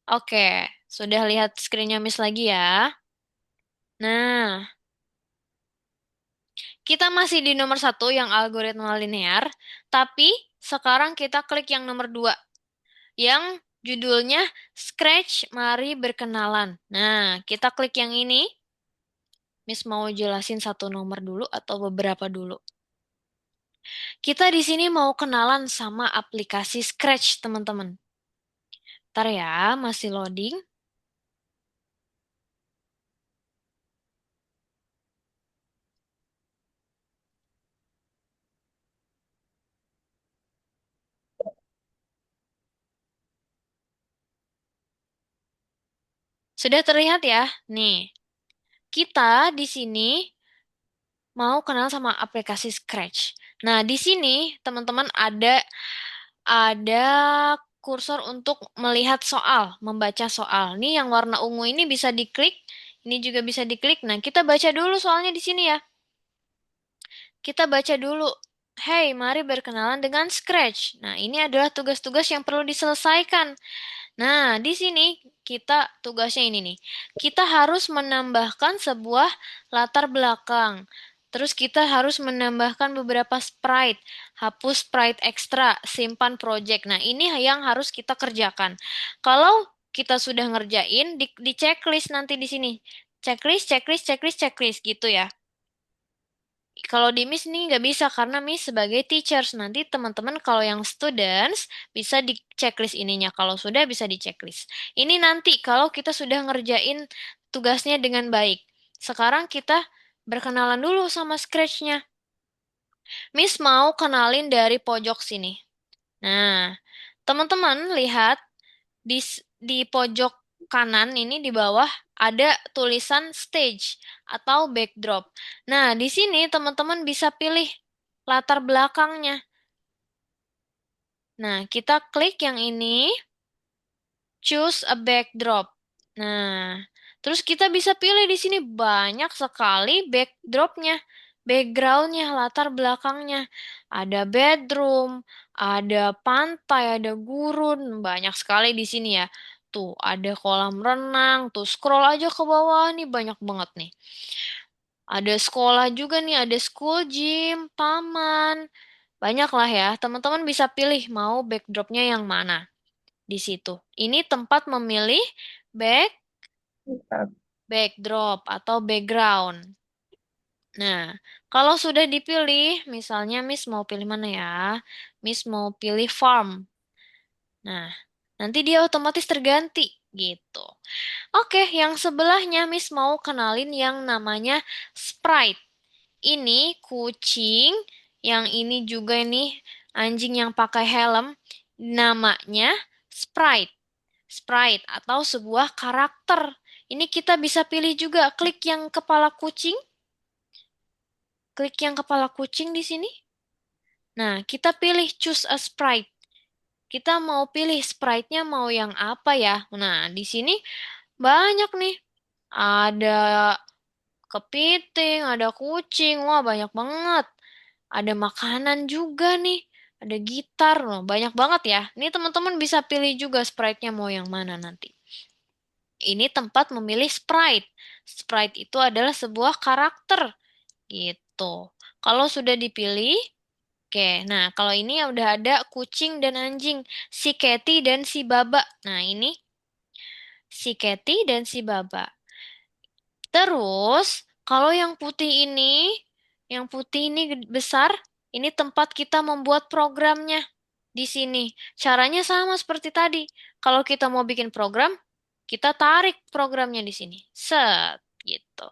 Oke, sudah lihat screennya Miss lagi ya. Nah, kita masih di nomor satu yang algoritma linear, tapi sekarang kita klik yang nomor dua, yang judulnya Scratch, Mari Berkenalan. Nah, kita klik yang ini. Miss mau jelasin satu nomor dulu atau beberapa dulu? Kita di sini mau kenalan sama aplikasi Scratch, teman-teman. Ntar ya, masih loading. Sudah terlihat ya? Nih, kita di sini mau kenal sama aplikasi Scratch. Nah, di sini teman-teman ada kursor untuk melihat soal, membaca soal. Nih yang warna ungu ini bisa diklik, ini juga bisa diklik. Nah, kita baca dulu soalnya di sini ya. Kita baca dulu. Hey, mari berkenalan dengan Scratch. Nah, ini adalah tugas-tugas yang perlu diselesaikan. Nah, di sini kita tugasnya ini nih. Kita harus menambahkan sebuah latar belakang. Terus kita harus menambahkan beberapa sprite. Hapus sprite ekstra, simpan project. Nah, ini yang harus kita kerjakan. Kalau kita sudah ngerjain, di checklist nanti di sini. Checklist, checklist, checklist, checklist gitu ya. Kalau di Miss nih nggak bisa karena Miss sebagai teachers. Nanti teman-teman kalau yang students bisa di checklist ininya. Kalau sudah bisa di checklist. Ini nanti kalau kita sudah ngerjain tugasnya dengan baik. Sekarang kita berkenalan dulu sama Scratch-nya. Miss mau kenalin dari pojok sini. Nah, teman-teman lihat di pojok kanan ini di bawah ada tulisan stage atau backdrop. Nah, di sini teman-teman bisa pilih latar belakangnya. Nah, kita klik yang ini, choose a backdrop. Nah, terus kita bisa pilih di sini banyak sekali backdropnya, backgroundnya, latar belakangnya. Ada bedroom, ada pantai, ada gurun, banyak sekali di sini ya. Tuh, ada kolam renang, tuh scroll aja ke bawah nih banyak banget nih. Ada sekolah juga nih, ada school gym, taman. Banyak lah ya, teman-teman bisa pilih mau backdropnya yang mana di situ. Ini tempat memilih backdrop atau background. Nah, kalau sudah dipilih, misalnya Miss mau pilih mana ya? Miss mau pilih farm. Nah, nanti dia otomatis terganti gitu. Oke, yang sebelahnya Miss mau kenalin yang namanya Sprite. Ini kucing, yang ini juga nih anjing yang pakai helm. Namanya Sprite. Sprite atau sebuah karakter. Ini kita bisa pilih juga, klik yang kepala kucing, klik yang kepala kucing di sini. Nah, kita pilih choose a sprite. Kita mau pilih sprite-nya mau yang apa ya? Nah, di sini banyak nih. Ada kepiting, ada kucing, wah banyak banget. Ada makanan juga nih. Ada gitar, loh. Banyak banget ya. Ini teman-teman bisa pilih juga sprite-nya mau yang mana nanti. Ini tempat memilih sprite. Sprite itu adalah sebuah karakter gitu. Kalau sudah dipilih, oke. Nah, kalau ini ya udah ada kucing dan anjing, si Cathy dan si Baba. Nah, ini si Cathy dan si Baba. Terus, kalau yang putih ini besar, ini tempat kita membuat programnya di sini. Caranya sama seperti tadi. Kalau kita mau bikin program, kita tarik programnya di sini. Set, gitu.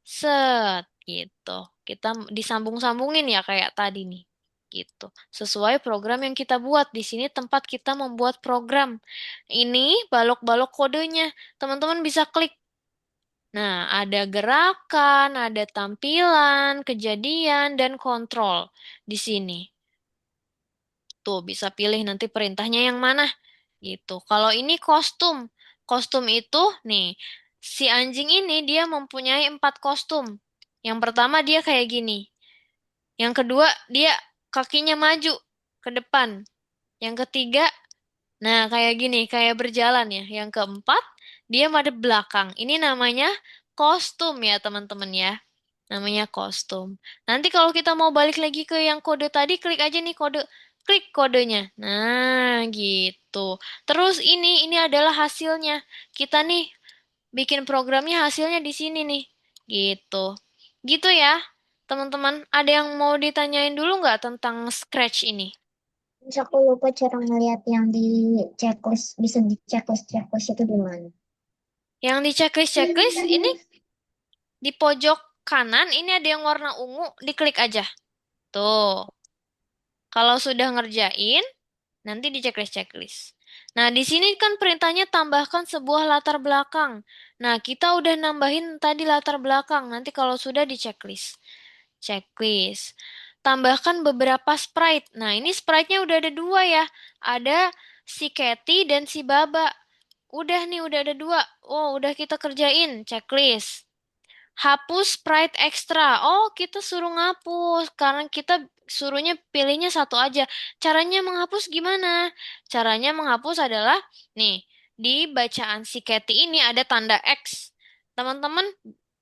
Set, gitu. Kita disambung-sambungin ya kayak tadi nih. Gitu. Sesuai program yang kita buat. Di sini tempat kita membuat program. Ini balok-balok kodenya. Teman-teman bisa klik. Nah, ada gerakan, ada tampilan, kejadian, dan kontrol di sini. Tuh, bisa pilih nanti perintahnya yang mana. Gitu. Kalau ini kostum. Kostum itu, nih, si anjing ini dia mempunyai 4 kostum. Yang pertama dia kayak gini. Yang kedua, dia kakinya maju ke depan. Yang ketiga, nah kayak gini, kayak berjalan ya. Yang keempat, dia madep belakang. Ini namanya kostum ya teman-teman ya. Namanya kostum. Nanti kalau kita mau balik lagi ke yang kode tadi, klik aja nih kode. Klik kodenya. Nah, gitu. Terus ini adalah hasilnya. Kita nih bikin programnya hasilnya di sini nih. Gitu. Gitu ya, teman-teman. Ada yang mau ditanyain dulu nggak tentang Scratch ini? Terus aku lupa cara ngeliat yang di checklist, bisa di checklist itu gimana? Yang di checklist-checklist ini di pojok kanan ini ada yang warna ungu, diklik aja. Tuh. Kalau sudah ngerjain, nanti di checklist-checklist. Nah, di sini kan perintahnya tambahkan sebuah latar belakang. Nah, kita udah nambahin tadi latar belakang. Nanti kalau sudah di checklist. Checklist. Tambahkan beberapa sprite. Nah, ini sprite-nya udah ada 2 ya. Ada si Cathy dan si Baba. Udah nih, udah ada 2. Oh, udah kita kerjain. Checklist. Hapus sprite ekstra. Oh, kita suruh ngapus karena kita suruhnya pilihnya satu aja. Caranya menghapus gimana? Caranya menghapus adalah nih, di bacaan si Cathy ini ada tanda X. Teman-teman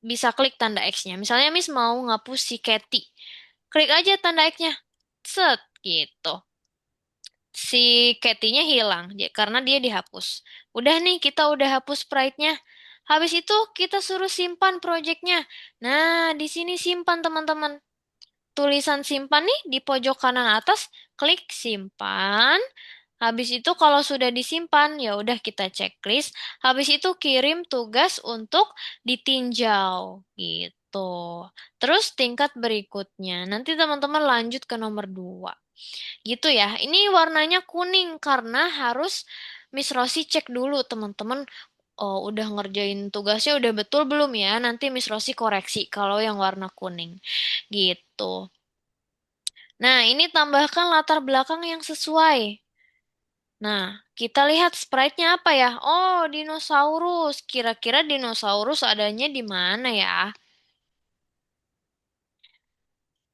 bisa klik tanda X-nya. Misalnya Miss mau ngapus si Cathy. Klik aja tanda X-nya. Set gitu. Si Cathy-nya hilang karena dia dihapus. Udah nih, kita udah hapus sprite-nya. Habis itu kita suruh simpan projectnya. Nah, di sini simpan teman-teman. Tulisan simpan nih di pojok kanan atas, klik simpan. Habis itu kalau sudah disimpan, ya udah kita checklist. Habis itu kirim tugas untuk ditinjau gitu. Terus tingkat berikutnya, nanti teman-teman lanjut ke nomor 2. Gitu ya. Ini warnanya kuning karena harus Miss Rosi cek dulu teman-teman. Oh, udah ngerjain tugasnya udah betul belum ya? Nanti Miss Rosi koreksi kalau yang warna kuning. Gitu. Nah, ini tambahkan latar belakang yang sesuai. Nah, kita lihat sprite-nya apa ya? Oh, dinosaurus. Kira-kira dinosaurus adanya di mana ya?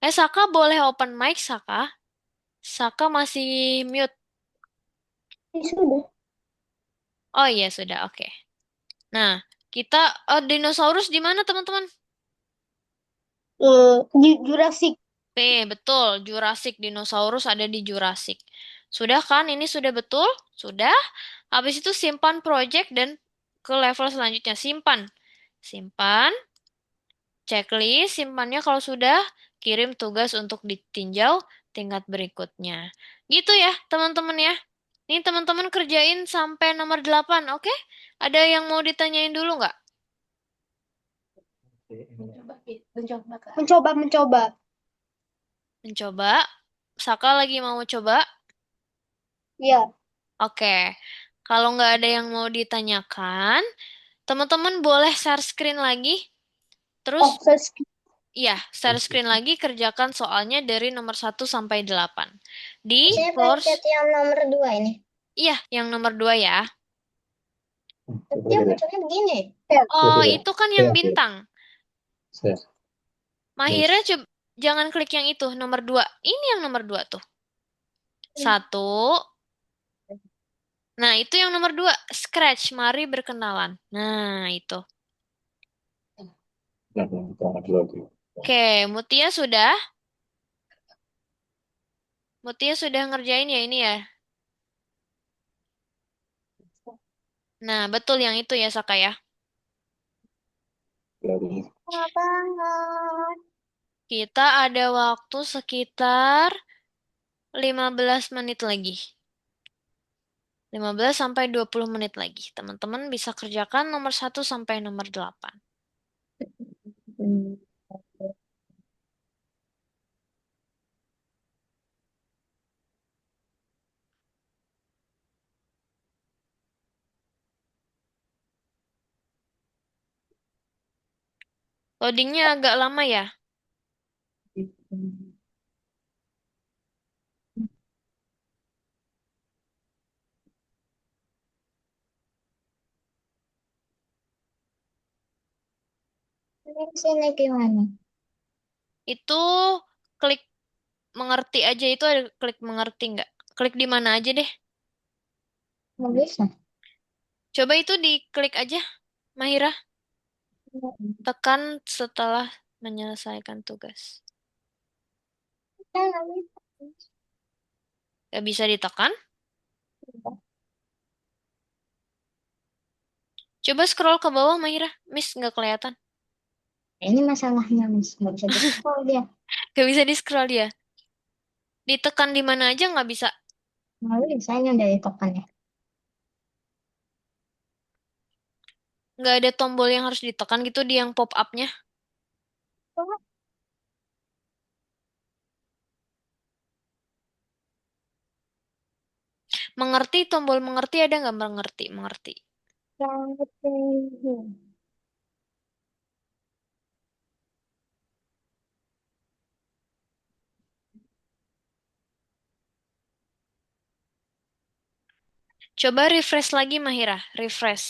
Saka boleh open mic, Saka? Saka masih mute. Sudah. Oh iya, sudah. Oke. Nah, kita dinosaurus di mana, teman-teman? Jurassic. Betul. Jurassic. Dinosaurus ada di Jurassic. Sudah kan? Ini sudah betul? Sudah. Habis itu simpan project dan ke level selanjutnya. Simpan. Simpan. Checklist. Simpannya kalau sudah. Kirim tugas untuk ditinjau tingkat berikutnya. Gitu ya, teman-teman ya. Ini teman-teman kerjain sampai nomor 8, oke? Ada yang mau ditanyain dulu nggak? Mencoba, mencoba. Mencoba. Saka lagi mau coba? Ya. Oke. Kalau nggak ada yang mau ditanyakan, teman-teman boleh share screen lagi. Terus, Oh, saya skip. iya, share screen lagi kerjakan soalnya dari nomor 1 sampai 8. Di Saya course, pencet yang nomor 2 ini. iya, yang nomor 2 ya. Tapi dia munculnya begini. Ya. Oh, itu kan yang Ya. bintang. Mahirnya coba, jangan klik yang itu, nomor 2. Ini yang nomor 2 tuh. Satu. Nah, itu yang nomor 2, Scratch, mari berkenalan. Nah, itu. Oke, Mutia sudah? Mutia sudah ngerjain ya ini ya? Nah, betul yang itu ya, Saka ya. Lama banget. Kita ada waktu sekitar 15 menit lagi. 15 sampai 20 menit lagi. Teman-teman bisa kerjakan nomor 1 sampai nomor 8. Hmm. Loadingnya agak lama ya. Ini sini gimana? Itu klik mengerti aja, itu ada klik mengerti nggak? Klik di mana aja deh. Nggak bisa. Coba itu diklik aja, Mahira. Tekan setelah menyelesaikan tugas. Nggak bisa. Gak bisa ditekan. Coba scroll ke bawah, Mahira. Miss, nggak kelihatan. Ini masalahnya, Mas. Nggak bisa di-scroll dia. Gak bisa di-scroll dia. Ditekan di mana aja nggak bisa. Nggak bisa, ini udah ditekan ya. Nggak ada tombol yang harus ditekan gitu di yang pop up-nya. Mengerti, tombol mengerti ada nggak mengerti? Mengerti. Yang penting. Coba refresh lagi, Mahira. Refresh.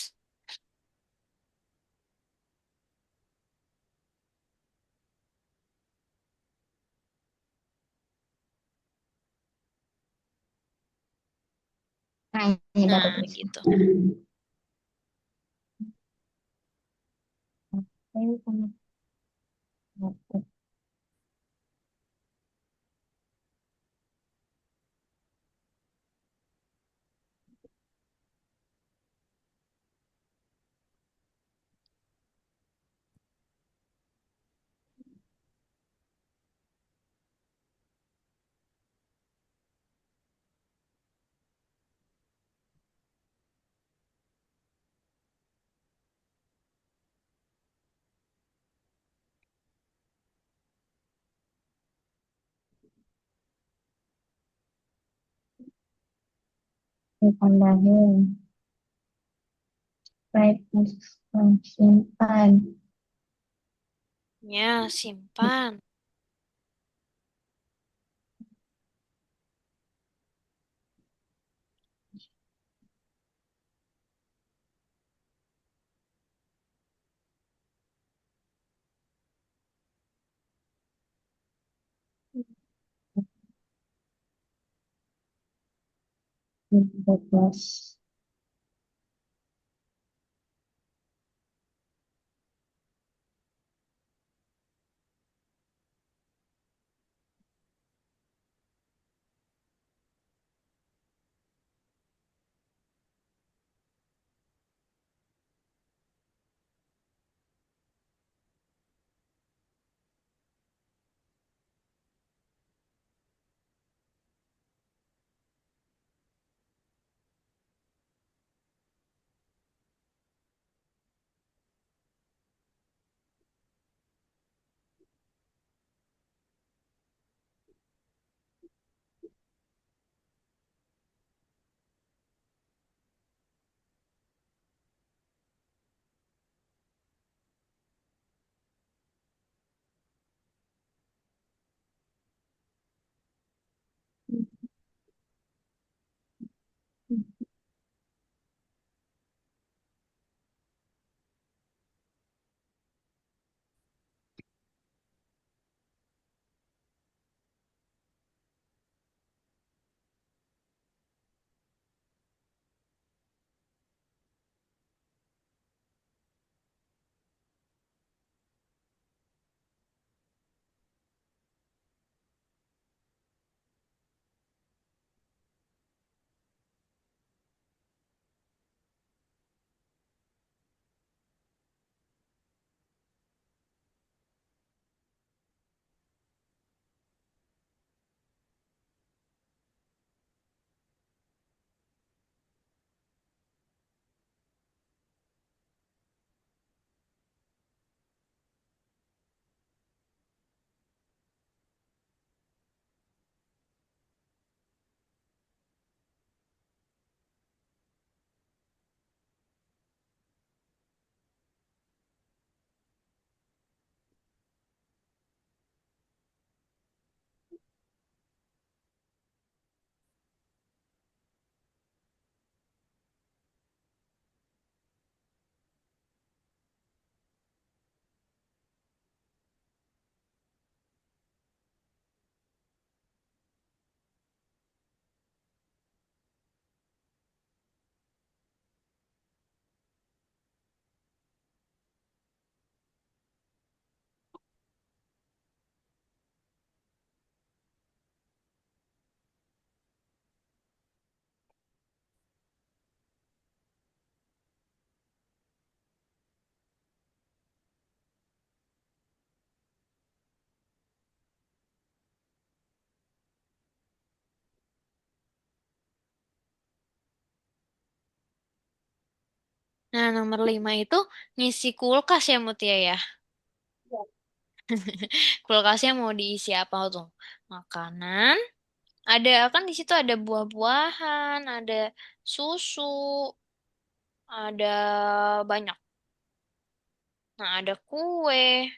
Nah, ini baru Nah, bisa. gitu. Ini sama. Ditambahin. Simpan. Ya, simpan. Bebas. Nah, nomor 5 itu ngisi kulkas ya, Mutia ya. Ya. Kulkasnya mau diisi apa tuh? Makanan. Ada kan di situ ada buah-buahan, ada susu, ada banyak. Nah, ada kue.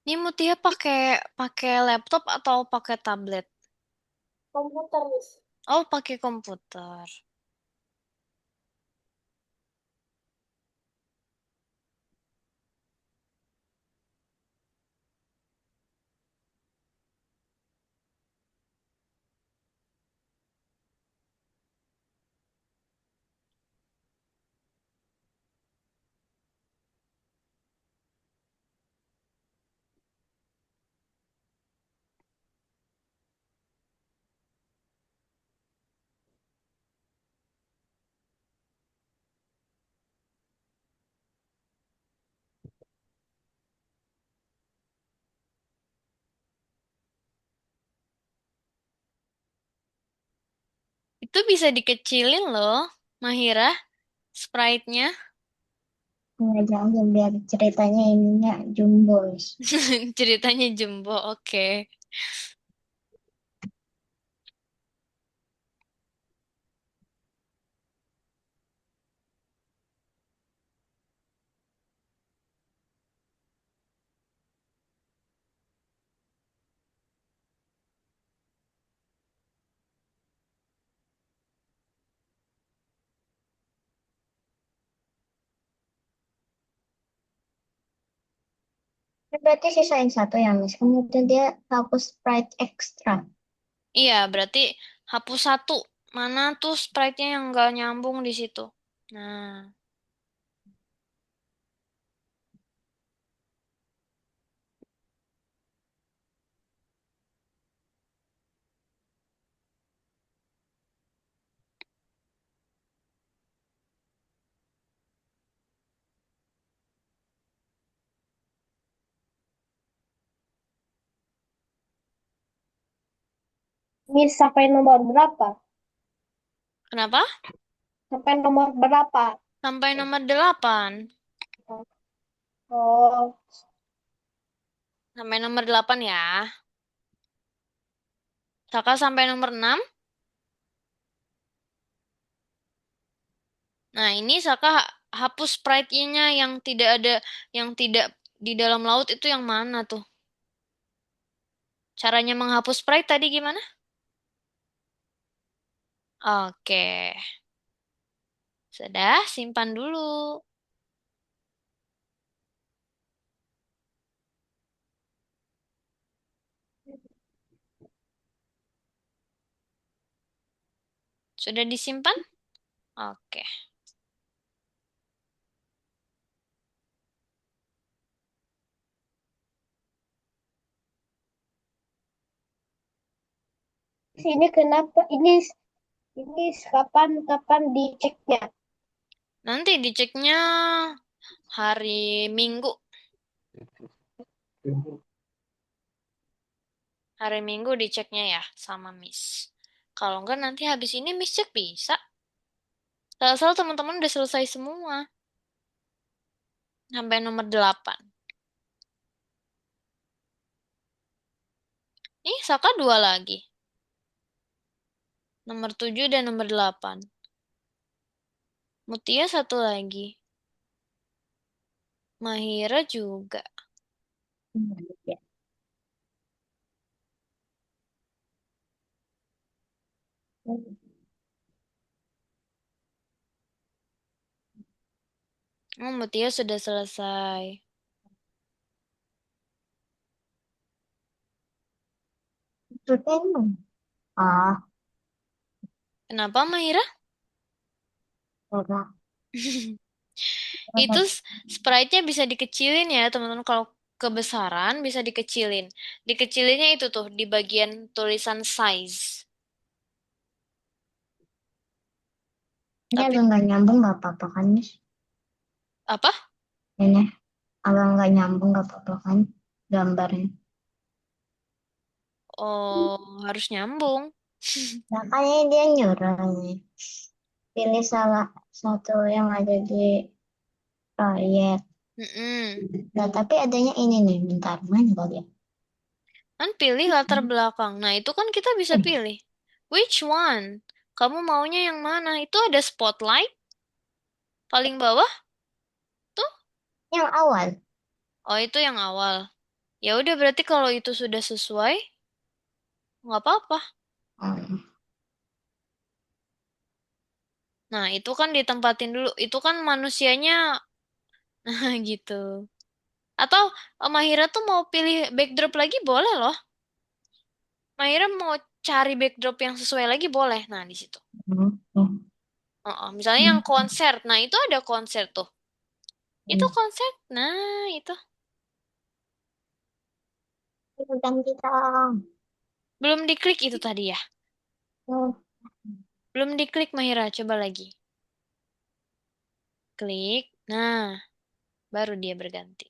Ini Mutia pakai pakai laptop atau pakai tablet? Komputer, Miss. Oh, pakai komputer. Itu bisa dikecilin loh, Mahira, sprite-nya. Sengaja aja biar ceritanya ininya jumbos. Ceritanya jumbo, oke. Berarti sisain satu ya, Miss. Kemudian dia hapus Sprite Extra. Iya, berarti hapus satu. Mana tuh sprite-nya yang nggak nyambung di situ? Nah, Miss sampai nomor berapa? kenapa? Sampai nomor berapa? Sampai nomor 8. Oh, Sampai nomor 8 ya. Saka sampai nomor 6. Nah, ini Saka hapus sprite-nya yang tidak ada, yang tidak di dalam laut itu yang mana tuh? Caranya menghapus sprite tadi gimana? Oke, sudah simpan dulu. Sudah disimpan? Oke. ini kenapa? Ini kapan kapan diceknya? Nanti diceknya hari Minggu. Hari Minggu diceknya ya sama Miss. Kalau enggak nanti habis ini Miss cek bisa. Asal teman-teman udah selesai semua. Sampai nomor 8. Ih, Saka dua lagi. Nomor 7 dan nomor 8. Mutia satu lagi. Mahira juga. Oh, Mutia sudah selesai. Itu ah, Kenapa Mahira? orang Itu orang sprite-nya bisa dikecilin ya, teman-teman. Kalau kebesaran bisa dikecilin. Dikecilinnya itu tuh di bagian tulisan size. ini Tapi agak nggak nyambung nggak apa-apa kan, Miss? apa? Ini agak nggak nyambung nggak apa-apa kan gambarnya? Oh, harus nyambung. Makanya dia nyuruh nih. Pilih salah satu yang ada di proyek. Mm-mm. Nah, tapi adanya ini nih, bentar, mana kali ya? Kan pilih latar belakang. Nah, itu kan kita bisa Eh, pilih. Which one? Kamu maunya yang mana? Itu ada spotlight paling bawah tuh. yang awal. Oh, itu yang awal. Ya udah berarti kalau itu sudah sesuai, nggak apa-apa. Oh, Nah, itu kan ditempatin dulu. Itu kan manusianya gitu. Atau Mahira tuh mau pilih backdrop lagi boleh loh. Mahira mau cari backdrop yang sesuai lagi boleh. Nah, di situ. oh, oh. Misalnya yang konser. Nah, itu ada konser tuh. Itu Hmm. konser. Nah, itu. Itu ganti kita. Belum diklik itu tadi ya. Oh, Belum diklik Mahira. Coba lagi. Klik. Nah, baru dia berganti.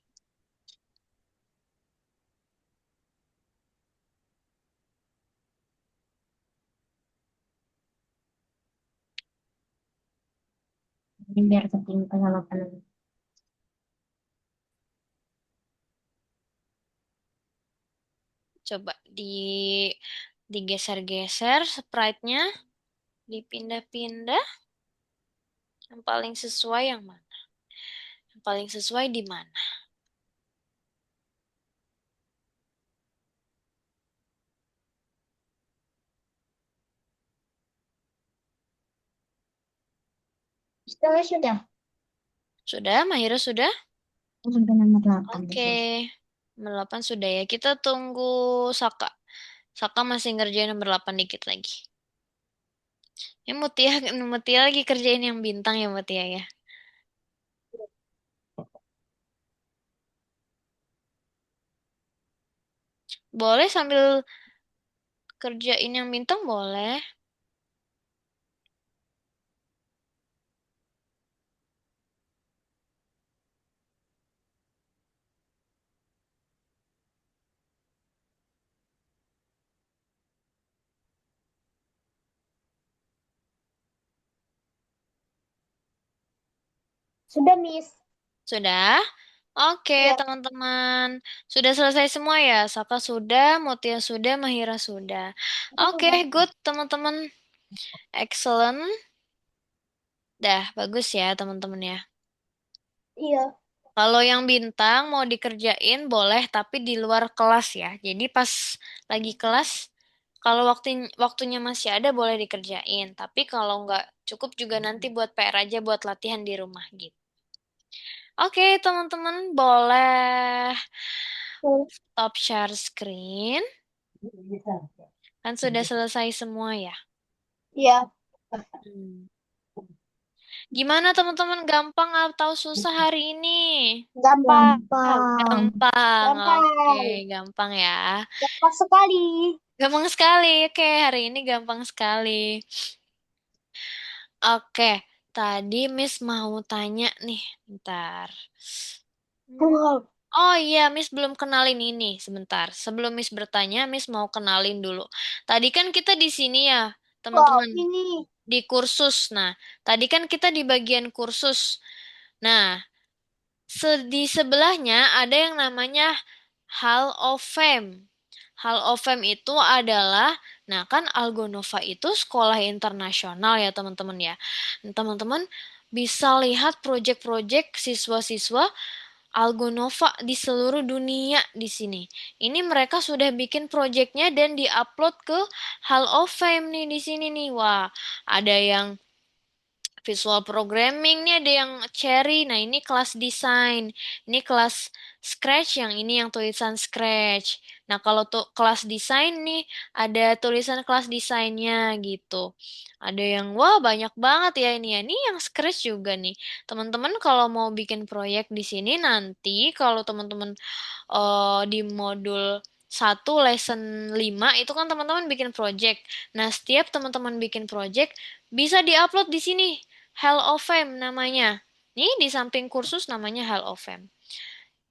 ini biar ketinggalan penyalapan. Coba digeser-geser sprite-nya. Dipindah-pindah. Yang paling sesuai yang mana? Yang paling sesuai di mana? Setengah sudah. Sudah, Mahira sudah? Sampai nomor 8 Oke. tadi. Nomor 8 sudah ya. Kita tunggu Saka. Saka masih ngerjain nomor 8 dikit lagi. Ya Mutia, Mutia lagi kerjain yang bintang ya Mutia ya. Boleh sambil kerjain yang bintang boleh. Sudah, Miss. Sudah? Oke, Iya. teman-teman. Sudah selesai semua ya? Saka sudah, Mutia sudah, Mahira sudah. Aku Oke, sudah. good teman-teman. Excellent. Dah, bagus ya teman-teman ya. Iya. Kalau yang bintang mau dikerjain boleh tapi di luar kelas ya. Jadi pas lagi kelas, kalau waktunya masih ada boleh dikerjain. Tapi kalau nggak cukup juga nanti buat PR aja buat latihan di rumah gitu. Oke, teman-teman boleh stop share screen. Kan sudah selesai semua ya. Iya. Hmm. Gimana teman-teman gampang atau susah hari ini? Gampang. Gampang. Gampang, oke, Gampang. gampang ya. Gampang sekali. Gampang sekali, oke, hari ini gampang sekali. Oke, tadi Miss mau tanya nih, bentar. Hmm. Wow. Oh iya, Miss belum kenalin ini, sebentar. Sebelum Miss bertanya, Miss mau kenalin dulu. Tadi kan kita di sini ya, Wow, teman-teman, ini. di kursus. Nah, tadi kan kita di bagian kursus. Nah, di sebelahnya ada yang namanya Hall of Fame. Hall of Fame itu adalah, nah kan Algonova itu sekolah internasional ya teman-teman ya. Teman-teman bisa lihat proyek-proyek siswa-siswa Algonova di seluruh dunia di sini. Ini mereka sudah bikin proyeknya dan diupload ke Hall of Fame nih di sini nih. Wah, ada yang visual programming nih ada yang cherry. Nah, ini kelas desain. Ini kelas Scratch, yang ini yang tulisan Scratch. Nah, kalau tuh kelas desain nih ada tulisan kelas desainnya gitu. Ada yang wah banyak banget ya ini ya. Ini yang Scratch juga nih. Teman-teman kalau mau bikin proyek di sini nanti kalau teman-teman di modul 1 lesson 5 itu kan teman-teman bikin project. Nah, setiap teman-teman bikin project bisa diupload di sini. Hall of Fame namanya. Nih di samping kursus namanya Hall of Fame.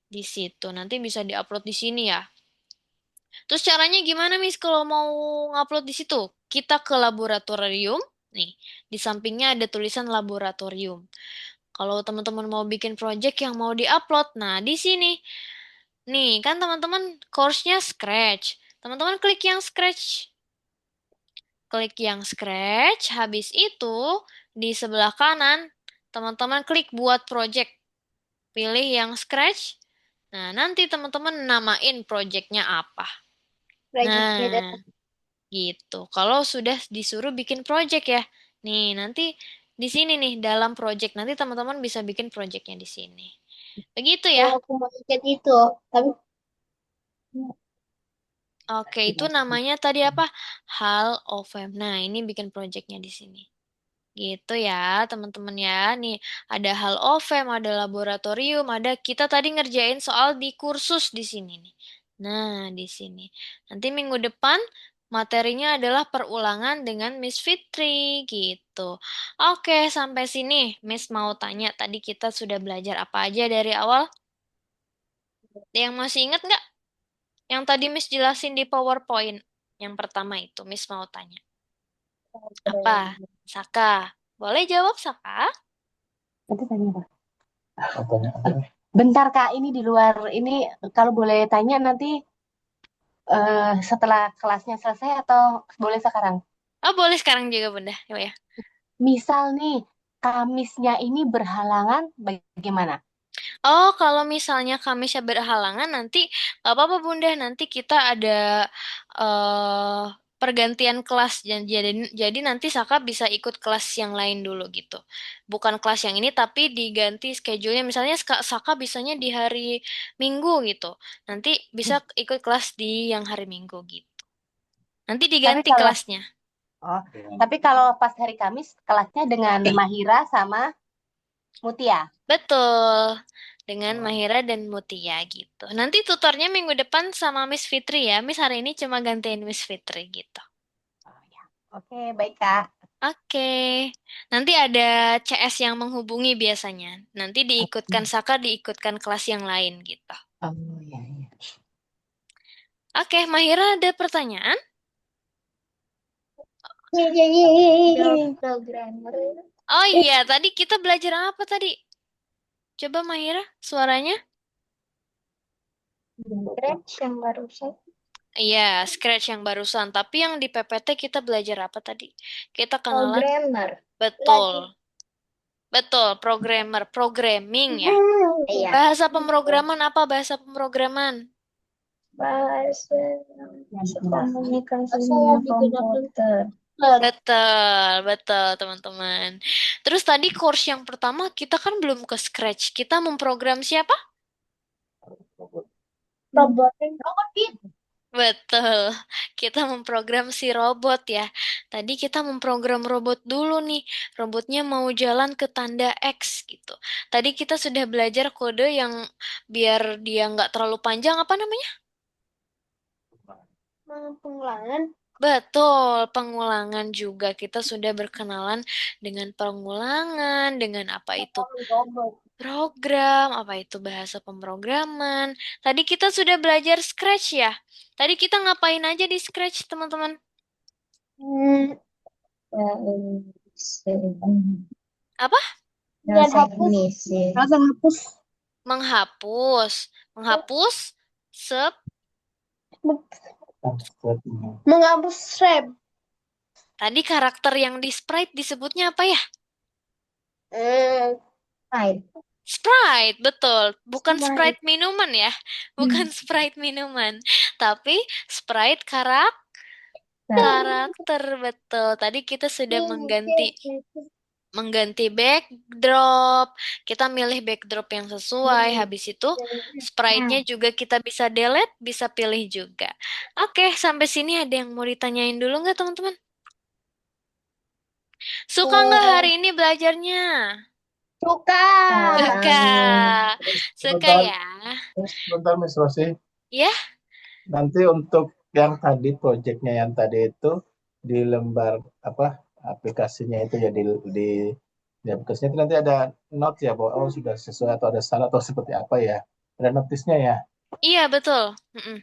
Di situ nanti bisa diupload di sini ya. Terus caranya gimana Miss kalau mau ngupload di situ? Kita ke laboratorium. Nih, di sampingnya ada tulisan laboratorium. Kalau teman-teman mau bikin project yang mau diupload, nah di sini. Nih, kan teman-teman course-nya Scratch. Teman-teman klik yang Scratch. Klik yang Scratch, habis itu di sebelah kanan, teman-teman klik buat project. Pilih yang Scratch. Nah, nanti teman-teman namain projectnya apa. Projectnya Nah, gitu. Kalau sudah disuruh bikin project ya. Nih, nanti di sini nih dalam project nanti teman-teman bisa bikin projectnya di sini. Begitu ya. oh, aku mau lihat itu. Tapi Oke, itu namanya tadi apa? Hall of Fame. Nah, ini bikin projectnya di sini. Gitu ya, teman-teman ya. Nih, ada Hall of Fame, ada laboratorium, ada kita tadi ngerjain soal di kursus di sini nih. Nah, di sini. Nanti minggu depan materinya adalah perulangan dengan Miss Fitri gitu. Oke, sampai sini Miss mau tanya, tadi kita sudah belajar apa aja dari awal? Ada yang masih ingat nggak? Yang tadi Miss jelasin di PowerPoint. Yang pertama itu Miss mau tanya. Apa? Saka. Boleh jawab, Saka? Itu tanya apa? Bentar Kak, ini di luar ini kalau boleh tanya nanti setelah kelasnya selesai atau boleh sekarang? Oh, boleh sekarang juga, Bunda. Ya. Misal nih, Kamisnya ini berhalangan bagaimana? Oh, kalau misalnya Kamisnya berhalangan, nanti nggak apa-apa, Bunda. Nanti kita ada eh pergantian kelas. Jadi nanti Saka bisa ikut kelas yang lain dulu gitu. Bukan kelas yang ini, tapi diganti schedule-nya. Misalnya Saka bisanya di hari Minggu gitu. Nanti bisa ikut kelas di yang hari Minggu gitu. Nanti Tapi diganti kalau kelasnya. oh, tapi kalau pas hari Kamis kelasnya dengan Mahira sama Mutia. Betul, dengan Mahira dan Mutia gitu. Nanti tutornya minggu depan sama Miss Fitri ya. Miss hari ini cuma gantiin Miss Fitri gitu. Oh, ya. Oke, baik Kak. Oke, nanti ada CS yang menghubungi biasanya. Nanti diikutkan Saka, diikutkan kelas yang lain gitu. Oh, ya, ya. Oke, Mahira ada pertanyaan? Programmer. Oh iya, tadi kita belajar apa tadi? Coba Mahira, suaranya? Scratch yang barusan. Iya, Scratch yang barusan. Tapi yang di PPT kita belajar apa tadi? Kita kenalan? Programmer. Betul. Lagi. Betul, programmer, programming ya. Iya. Bahasa pemrograman apa bahasa pemrograman? Bahasa komunikasinya komputer. Betul, betul teman-teman. Terus tadi course yang pertama kita kan belum ke Scratch. Kita memprogram siapa? Robot. Robot gitu. Betul, kita memprogram si robot ya. Tadi kita memprogram robot dulu nih. Robotnya mau jalan ke tanda X gitu. Tadi kita sudah belajar kode yang biar dia nggak terlalu panjang, apa namanya? Pengulangan. Betul, pengulangan juga. Kita sudah berkenalan dengan pengulangan, dengan apa itu Robot. program, apa itu bahasa pemrograman. Tadi kita sudah belajar Scratch ya. Tadi kita ngapain aja di Scratch, teman-teman? Hmm. Apa? Dan hapus. Rasa hapus. Menghapus. Menghapus sep. Menghapus rem. Tadi karakter yang di sprite disebutnya apa ya? Right. Sprite, betul. Bukan Right. Sprite minuman ya. Bukan Sprite minuman. Tapi Sprite karakter, betul. Tadi kita sudah mengganti backdrop. Kita milih backdrop yang sesuai. Habis itu sprite-nya juga kita bisa delete, bisa pilih juga. Oke, sampai sini ada yang mau ditanyain dulu nggak teman-teman? Suka nggak hari ini belajarnya? Suka. Suka. Suka Sebentar, ya? sebentar Miss Rosi. Ya? Nanti untuk yang tadi proyeknya yang tadi itu di lembar apa aplikasinya itu ya di aplikasinya itu nanti ada note ya bahwa oh sudah sesuai atau ada salah atau seperti apa ya. Ada notisnya ya. Iya, betul. Mm-mm.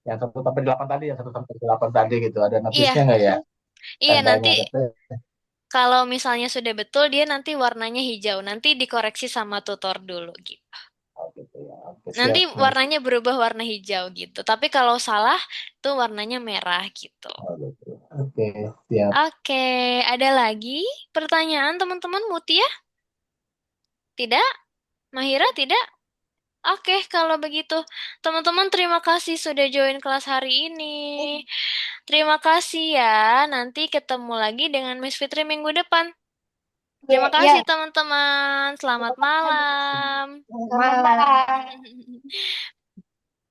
Yang 1 sampai 8 tadi, yang 1 sampai 8 tadi gitu. Ada notisnya Iya, nggak ya? iya nanti Tandanya gitu. kalau misalnya sudah betul dia nanti warnanya hijau. Nanti dikoreksi sama tutor dulu gitu. Oh, gitu ya. Oke, Nanti siap. warnanya berubah warna hijau gitu. Tapi kalau salah itu warnanya merah gitu. Oh, gitu. Oke, siap. Oke, ada lagi pertanyaan teman-teman Mutia? Tidak? Mahira tidak? Oke, kalau begitu, teman-teman terima kasih sudah join kelas hari ini. Terima kasih ya. Nanti ketemu lagi dengan Miss Fitri minggu depan. Ya, Terima kasih ya. teman-teman. Selamat malam. Malam. Malam.